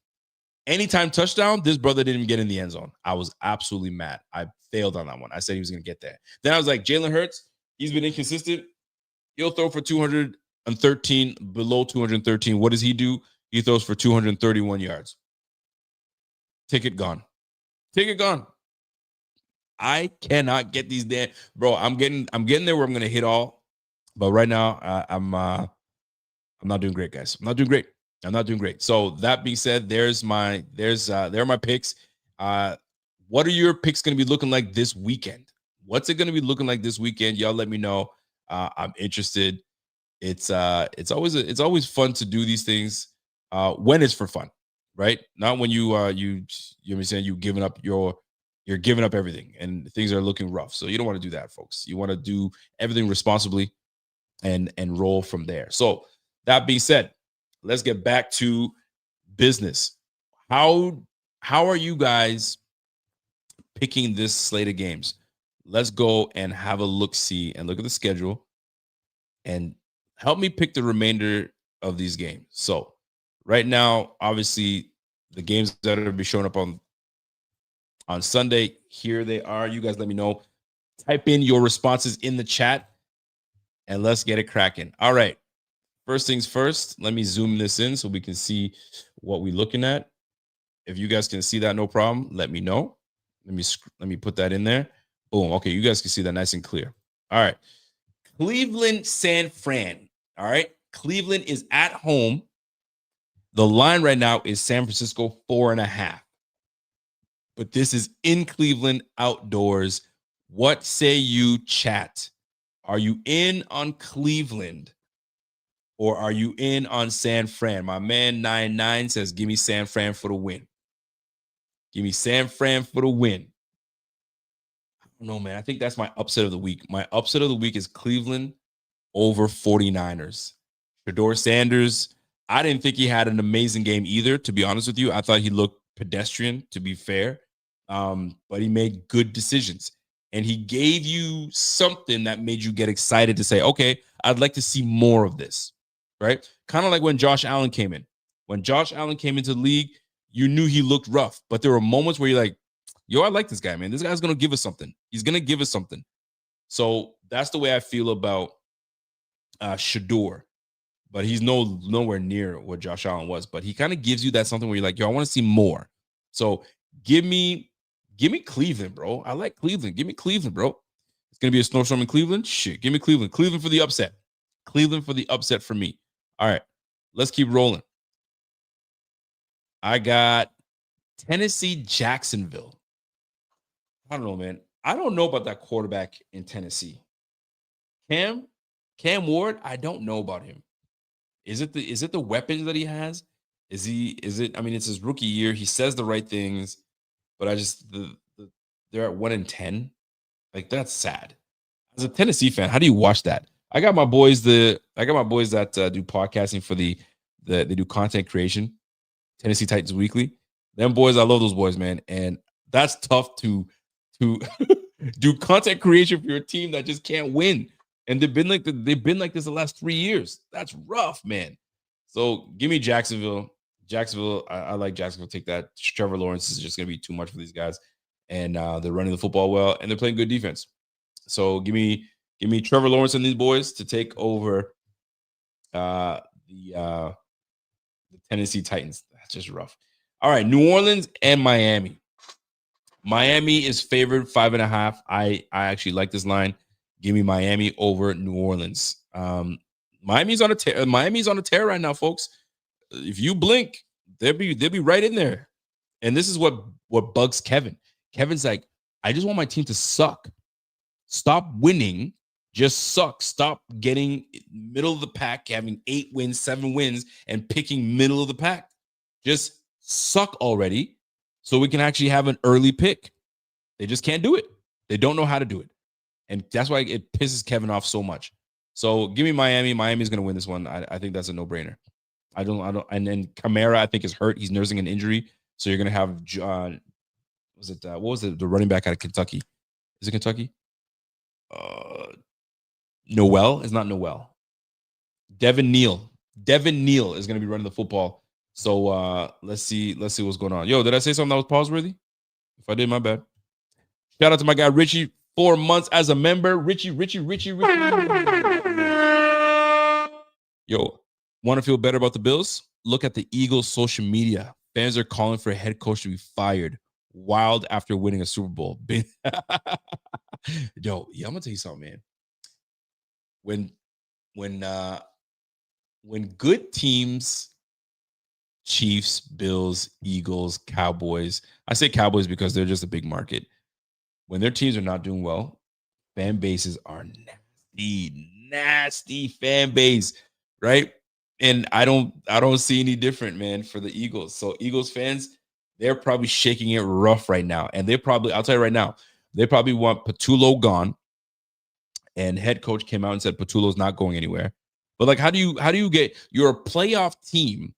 Anytime touchdown, this brother didn't even get in the end zone. I was absolutely mad. I failed on that one. I said he was going to get there. Then I was like, Jalen Hurts, he's been inconsistent. He'll throw for 213, below 213. What does he do? He throws for 231 yards. Ticket gone. I cannot get these there. Bro, I'm getting there where I'm going to hit all. But right now, I'm not doing great, guys. I'm not doing great. So that being said, there are my picks. What are your picks going to be looking like this weekend? What's it going to be looking like this weekend? Y'all let me know. I'm interested. It's always fun to do these things when it's for fun, right? Not when you're giving up everything and things are looking rough. So you don't want to do that, folks. You want to do everything responsibly and roll from there. So that being said, let's get back to business. How are you guys picking this slate of games? Let's go and have a look-see and look at the schedule and help me pick the remainder of these games. So right now, obviously, the games that are going to be showing up on Sunday, here they are. You guys let me know. Type in your responses in the chat and let's get it cracking. All right. First things first, let me zoom this in so we can see what we're looking at. If you guys can see that, no problem. Let me know. Let me put that in there. Boom. Okay, you guys can see that nice and clear. All right. Cleveland, San Fran. All right. Cleveland is at home. The line right now is San Francisco 4.5. But this is in Cleveland, outdoors. What say you, chat? Are you in on Cleveland or are you in on San Fran? My man 99 says, give me San Fran for the win. Give me San Fran for the win. I don't know, man. I think that's my upset of the week. My upset of the week is Cleveland over 49ers. Shedeur Sanders, I didn't think he had an amazing game either, to be honest with you. I thought he looked pedestrian, to be fair. But he made good decisions. And he gave you something that made you get excited to say, okay, I'd like to see more of this, right? Kind of like when Josh Allen came in. When Josh Allen came into the league, you knew he looked rough. But there were moments where you're like, yo, I like this guy, man. This guy's going to give us something. He's going to give us something. So that's the way I feel about Shedeur. But he's nowhere near what Josh Allen was. But he kind of gives you that something where you're like, yo, I want to see more. So give me Cleveland, bro. I like Cleveland. Give me Cleveland, bro. It's going to be a snowstorm in Cleveland? Shit, give me Cleveland. Cleveland for the upset. Cleveland for the upset for me. All right, let's keep rolling. I got Tennessee, Jacksonville. I don't know, man. I don't know about that quarterback in Tennessee. Cam Ward, I don't know about him. Is it the weapons that he has? I mean, it's his rookie year. He says the right things, but they're at 1-10. Like, that's sad. As a Tennessee fan, how do you watch that? I got my boys that do podcasting for they do content creation, Tennessee Titans Weekly. Them boys, I love those boys, man. And that's tough to do content creation for your team that just can't win. And they've been like this the last 3 years. That's rough, man. So give me Jacksonville. I like Jacksonville. Take that. Trevor Lawrence is just going to be too much for these guys. And they're running the football well, and they're playing good defense. So give me Trevor Lawrence and these boys to take over the Tennessee Titans. That's just rough. All right, New Orleans and Miami. Miami is favored 5.5. I actually like this line. Give me Miami over New Orleans. Miami's on a tear. Miami's on a tear right now, folks. If you blink, they'll be right in there. And this is what bugs Kevin. Kevin's like, I just want my team to suck. Stop winning. Just suck. Stop getting middle of the pack, having 8 wins, 7 wins, and picking middle of the pack. Just suck already so we can actually have an early pick. They just can't do it. They don't know how to do it. And that's why it pisses Kevin off so much. So give me Miami. Miami's going to win this one. I think that's a no-brainer. I don't. And then Kamara, I think, is hurt. He's nursing an injury. So you're going to have what was it? The running back out of Kentucky. Is it Kentucky? Noel? It's not Noel. Devin Neal. Devin Neal is going to be running the football. So let's see what's going on. Yo, did I say something that was pause-worthy? If I did, my bad. Shout out to my guy Richie, 4 months as a member. Richie. Yo, want to feel better about the Bills? Look at the Eagles' social media. Fans are calling for a head coach to be fired. Wild after winning a Super Bowl. Yo, I'm gonna tell you something, man. When good teams, Chiefs, Bills, Eagles, Cowboys. I say Cowboys because they're just a big market. When their teams are not doing well, fan bases are nasty fan base, right? And I don't see any different, man, for the Eagles. So Eagles fans, they're probably shaking it rough right now. And I'll tell you right now, they probably want Patullo gone. And head coach came out and said Patullo's not going anywhere. But like, how do you get, you're a playoff team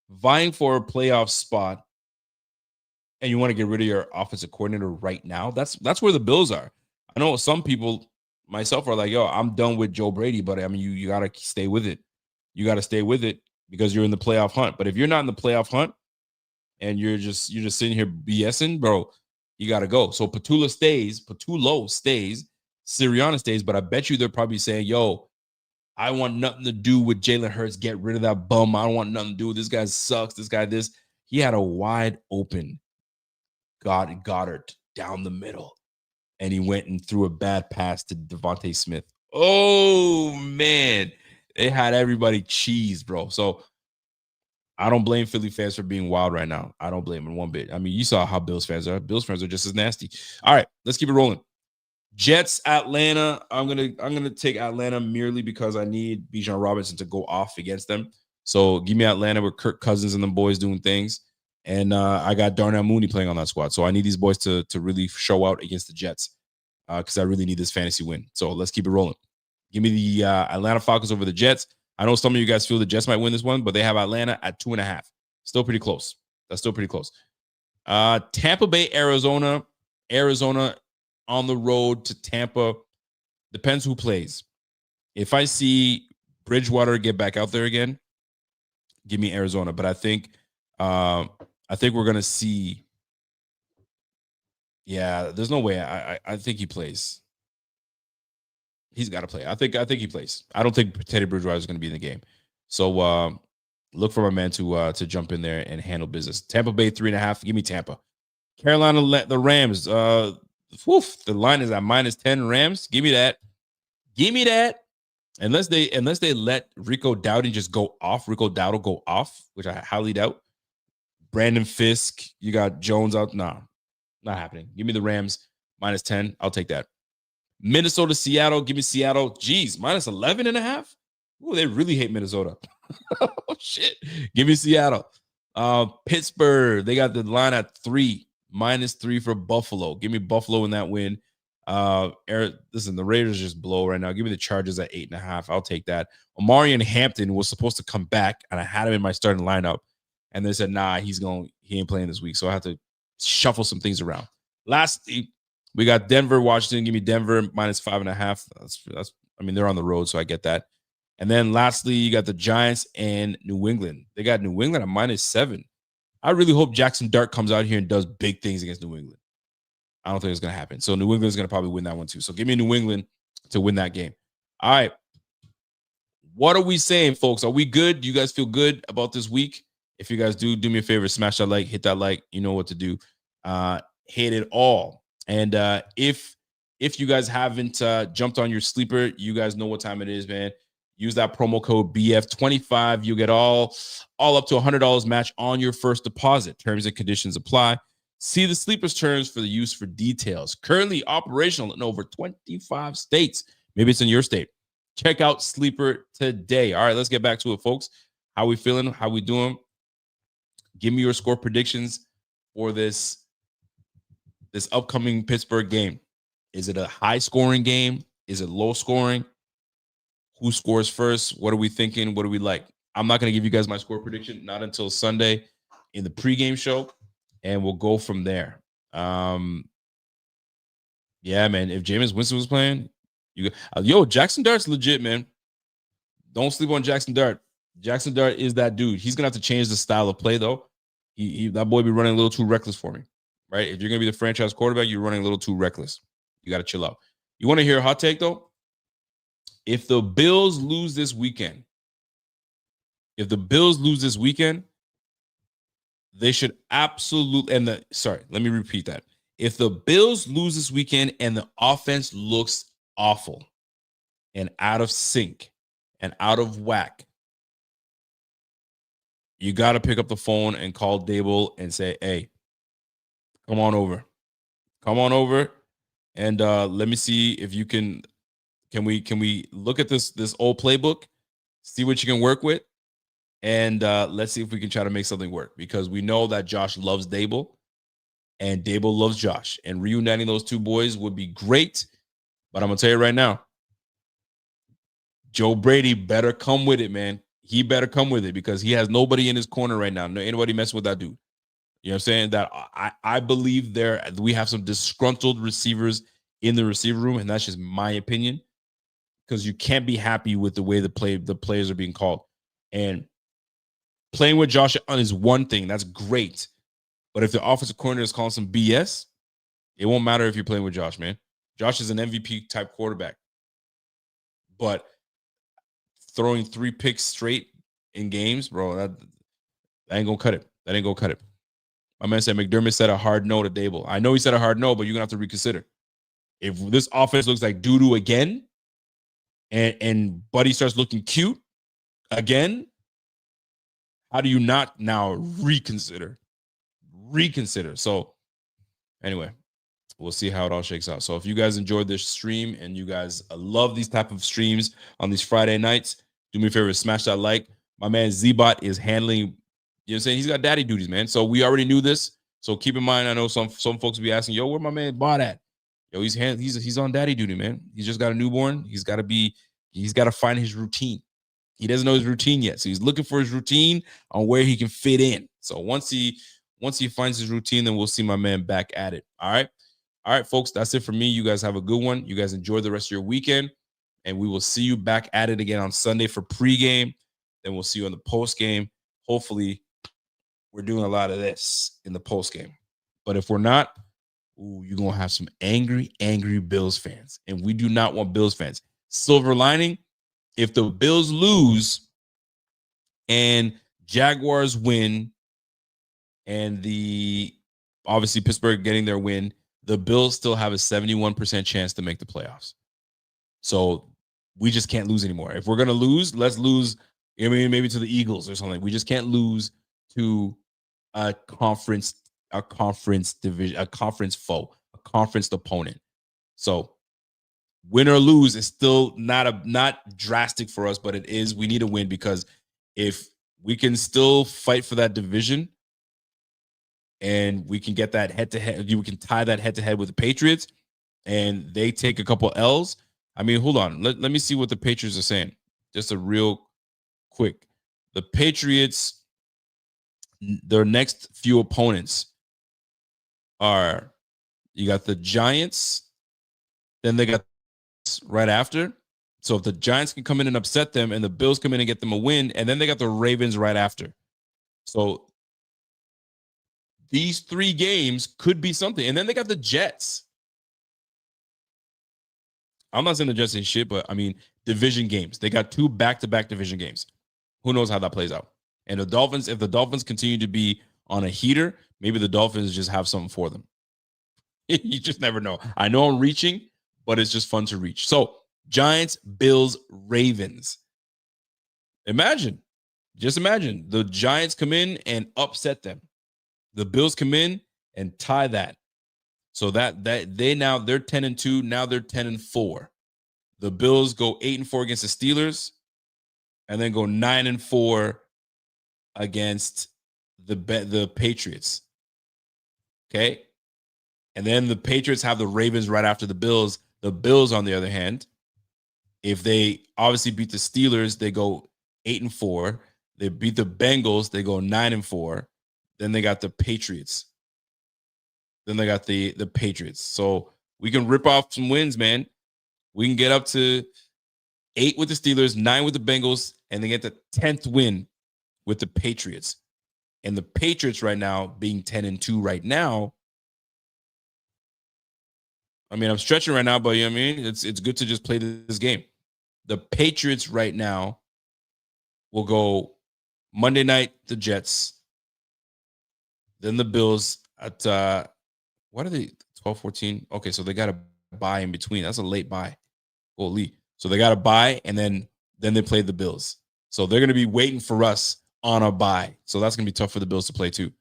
vying for a playoff spot, and you want to get rid of your offensive coordinator right now? That's where the Bills are. I know some people, myself, are like, yo, I'm done with Joe Brady, but I mean, you got to stay with it. You got to stay with it because you're in the playoff hunt. But if you're not in the playoff hunt and you're just sitting here BSing, bro, you got to go. So Patullo stays, Sirianni stays, but I bet you they're probably saying, yo, I want nothing to do with Jalen Hurts. Get rid of that bum. I don't want nothing to do with this guy. Sucks. This guy, this. He had a wide open Goddard down the middle, and he went and threw a bad pass to Devontae Smith. Oh, man. They had everybody cheese, bro. So I don't blame Philly fans for being wild right now. I don't blame them one bit. I mean, you saw how Bills fans are. Bills fans are just as nasty. All right, let's keep it rolling. Jets, Atlanta. I'm gonna take Atlanta merely because I need Bijan Robinson to go off against them. So give me Atlanta with Kirk Cousins and the boys doing things. And I got Darnell Mooney playing on that squad. So I need these boys to really show out against the Jets because I really need this fantasy win. So let's keep it rolling. Give me the Atlanta Falcons over the Jets. I know some of you guys feel the Jets might win this one, but they have Atlanta at 2.5. Still pretty close. That's still pretty close. Tampa Bay, Arizona. Arizona on the road to Tampa. Depends who plays. If I see Bridgewater get back out there again, give me Arizona. But I think we're gonna see. Yeah, there's no way. I think he plays. He's got to play. I think he plays. I don't think Teddy Bridgewater is going to be in the game. So look for my man to jump in there and handle business. Tampa Bay 3.5. Give me Tampa. Carolina, the Rams. The line is at -10. Rams. Give me that. Give me that. Unless they let Rico Dowdle just go off. Rico Dowdle go off, which I highly doubt. Brandon Fisk. You got Jones out. Nah, not happening. Give me the Rams -10. I'll take that. Minnesota, Seattle. Give me Seattle. Geez, -11.5. Ooh, they really hate Minnesota. Oh, shit. Give me Seattle. Pittsburgh. They got the line at 3. -3 for Buffalo. Give me Buffalo in that win. Listen, the Raiders just blow right now. Give me the Chargers at 8.5. I'll take that. Omarion Hampton was supposed to come back, and I had him in my starting lineup. And they said, nah, he ain't playing this week. So I have to shuffle some things around. Lastly, we got Denver, Washington. Give me Denver -5.5. That's. I mean, they're on the road, so I get that. And then lastly, you got the Giants and New England. They got New England at -7. I really hope Jackson Dart comes out here and does big things against New England. I don't think it's going to happen. So New England's going to probably win that one too. So give me New England to win that game. All right. What are we saying, folks? Are we good? Do you guys feel good about this week? If you guys do me a favor, smash that like, hit that like. You know what to do. Hit it all. And if you guys haven't jumped on your sleeper, you guys know what time it is, man. Use that promo code BF25. You get all up to $100 match on your first deposit. Terms and conditions apply. See the sleepers terms for the use for details. Currently operational in over 25 states. Maybe it's in your state. Check out Sleeper today. All right, let's get back to it, folks. How we feeling? How we doing? Give me your score predictions for this upcoming Pittsburgh game. Is it a high-scoring game? Is it low-scoring? Who scores first? What are we thinking? What do we like? I'm not going to give you guys my score prediction, not until Sunday in the pregame show, and we'll go from there. Yeah, man, if Jameis Winston was playing, Jackson Dart's legit, man. Don't sleep on Jackson Dart. Jackson Dart is that dude. He's going to have to change the style of play, though. That boy be running a little too reckless for me, right? If you're going to be the franchise quarterback, you're running a little too reckless. You got to chill out. You want to hear a hot take, though? If the Bills lose this weekend, they should absolutely, let me repeat that. If the Bills lose this weekend and the offense looks awful and out of sync and out of whack, you got to pick up the phone and call Dable and say, hey, come on over. And let me see if you can we look at this old playbook, see what you can work with, and let's see if we can try to make something work, because we know that Josh loves Dable and Dable loves Josh, and reuniting those two boys would be great. But I'm going to tell you right now, Joe Brady better come with it, man. He better come with it, because he has nobody in his corner right now. No, anybody messing with that dude. You know what I'm saying? That I believe we have some disgruntled receivers in the receiver room, and that's just my opinion, because you can't be happy with the way the players are being called. And playing with Josh Allen is one thing. That's great. But if the offensive coordinator is calling some BS, it won't matter if you're playing with Josh, man. Josh is an MVP type quarterback. But throwing 3 picks straight in games, bro, that ain't going to cut it. That ain't going to cut it. My man said McDermott said a hard no to Dable. I know he said a hard no, but you're going to have to reconsider. If this offense looks like doo-doo again, and Buddy starts looking cute again, How do you not now reconsider? So anyway, we'll see how it all shakes out. So if you guys enjoyed this stream and you guys love these type of streams on these Friday nights, do me a favor, smash that like. My man Z-Bot is handling, you know what I'm saying? He's got daddy duties, man. So we already knew this. So keep in mind, I know some folks will be asking, yo, where my man Bot at? Yo, he's on daddy duty, man. He's just got a newborn. He's got to find his routine. He doesn't know his routine yet. So he's looking for his routine on where he can fit in. So once he finds his routine, then we'll see my man back at it. All right, folks, that's it for me. You guys have a good one. You guys enjoy the rest of your weekend, and we will see you back at it again on Sunday for pregame. Then we'll see you on the postgame. Hopefully, we're doing a lot of this in the postgame. But if we're not, you're going to have some angry Bills fans, and we do not want Bills fans. Silver lining, if the Bills lose and Jaguars win, and obviously Pittsburgh getting their win, the Bills still have a 71% chance to make the playoffs. So we just can't lose anymore. If we're going to lose, let's lose, maybe to the Eagles or something. We just can't lose to a conference division, a conference foe, a conference opponent. So win or lose is still not drastic for us, but it is. We need a win, because if we can still fight for that division and we can get that head-to-head, we can tie that head-to-head with the Patriots, and they take a couple L's. I mean, hold on. Let me see what the Patriots are saying. Just a real quick. The Patriots, their next few opponents are, you got the Giants, then they got right after. So if the Giants can come in and upset them, and the Bills come in and get them a win, and then they got the Ravens right after. So these 3 games could be something. And then they got the Jets. I'm not saying the Jets ain't shit, but I mean, division games. They got 2 back-to-back division games. Who knows how that plays out? And the Dolphins, if the Dolphins continue to be on a heater, maybe the Dolphins just have something for them. You just never know. I know I'm reaching, but it's just fun to reach. So Giants, Bills, Ravens. Just imagine the Giants come in and upset them. The Bills come in and tie that. So that they're 10-2. Now they're 10-4. The Bills go 8-4 against the Steelers, and then go 9-4 against the Patriots. Okay. And then the Patriots have the Ravens right after the Bills. The Bills, on the other hand, if they obviously beat the Steelers, they go 8-4. They beat the Bengals, they go 9-4. Then they got the Patriots. So we can rip off some wins, man. We can get up to 8 with the Steelers, 9 with the Bengals, and they get the 10th win with the Patriots. And the Patriots right now, being 10-2 right now, I mean, I'm stretching right now, but you know what I mean? It's good to just play this game. The Patriots right now will go Monday night, the Jets. Then the Bills at, what are they, 12-14? Okay, so they got a bye in between. That's a late bye. Holy. So they got a bye, and then they play the Bills. So they're going to be waiting for us on a bye. So that's going to be tough for the Bills to play too.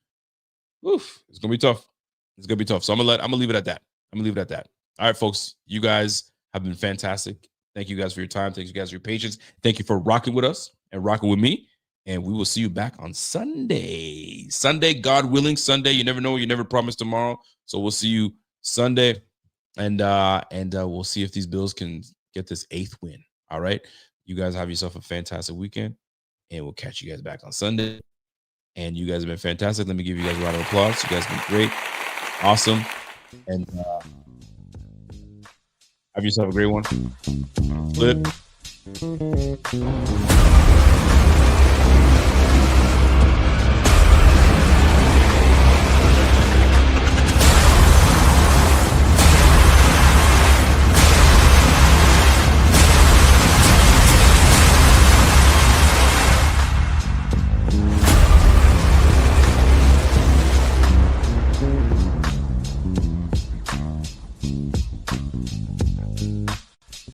Oof, it's going to be tough. So I'm going to leave it at that. All right, folks, you guys have been fantastic. Thank you guys for your time. Thank you guys for your patience. Thank you for rocking with us and rocking with me. And we will see you back on Sunday. Sunday, God willing, Sunday. You never know. You never promise tomorrow. So we'll see you Sunday. And we'll see if these Bills can get this 8th win. All right. You guys have yourself a fantastic weekend. And we'll catch you guys back on Sunday. And you guys have been fantastic. Let me give you guys a round of applause. You guys have been great. Awesome. And have yourself a great one. Flip.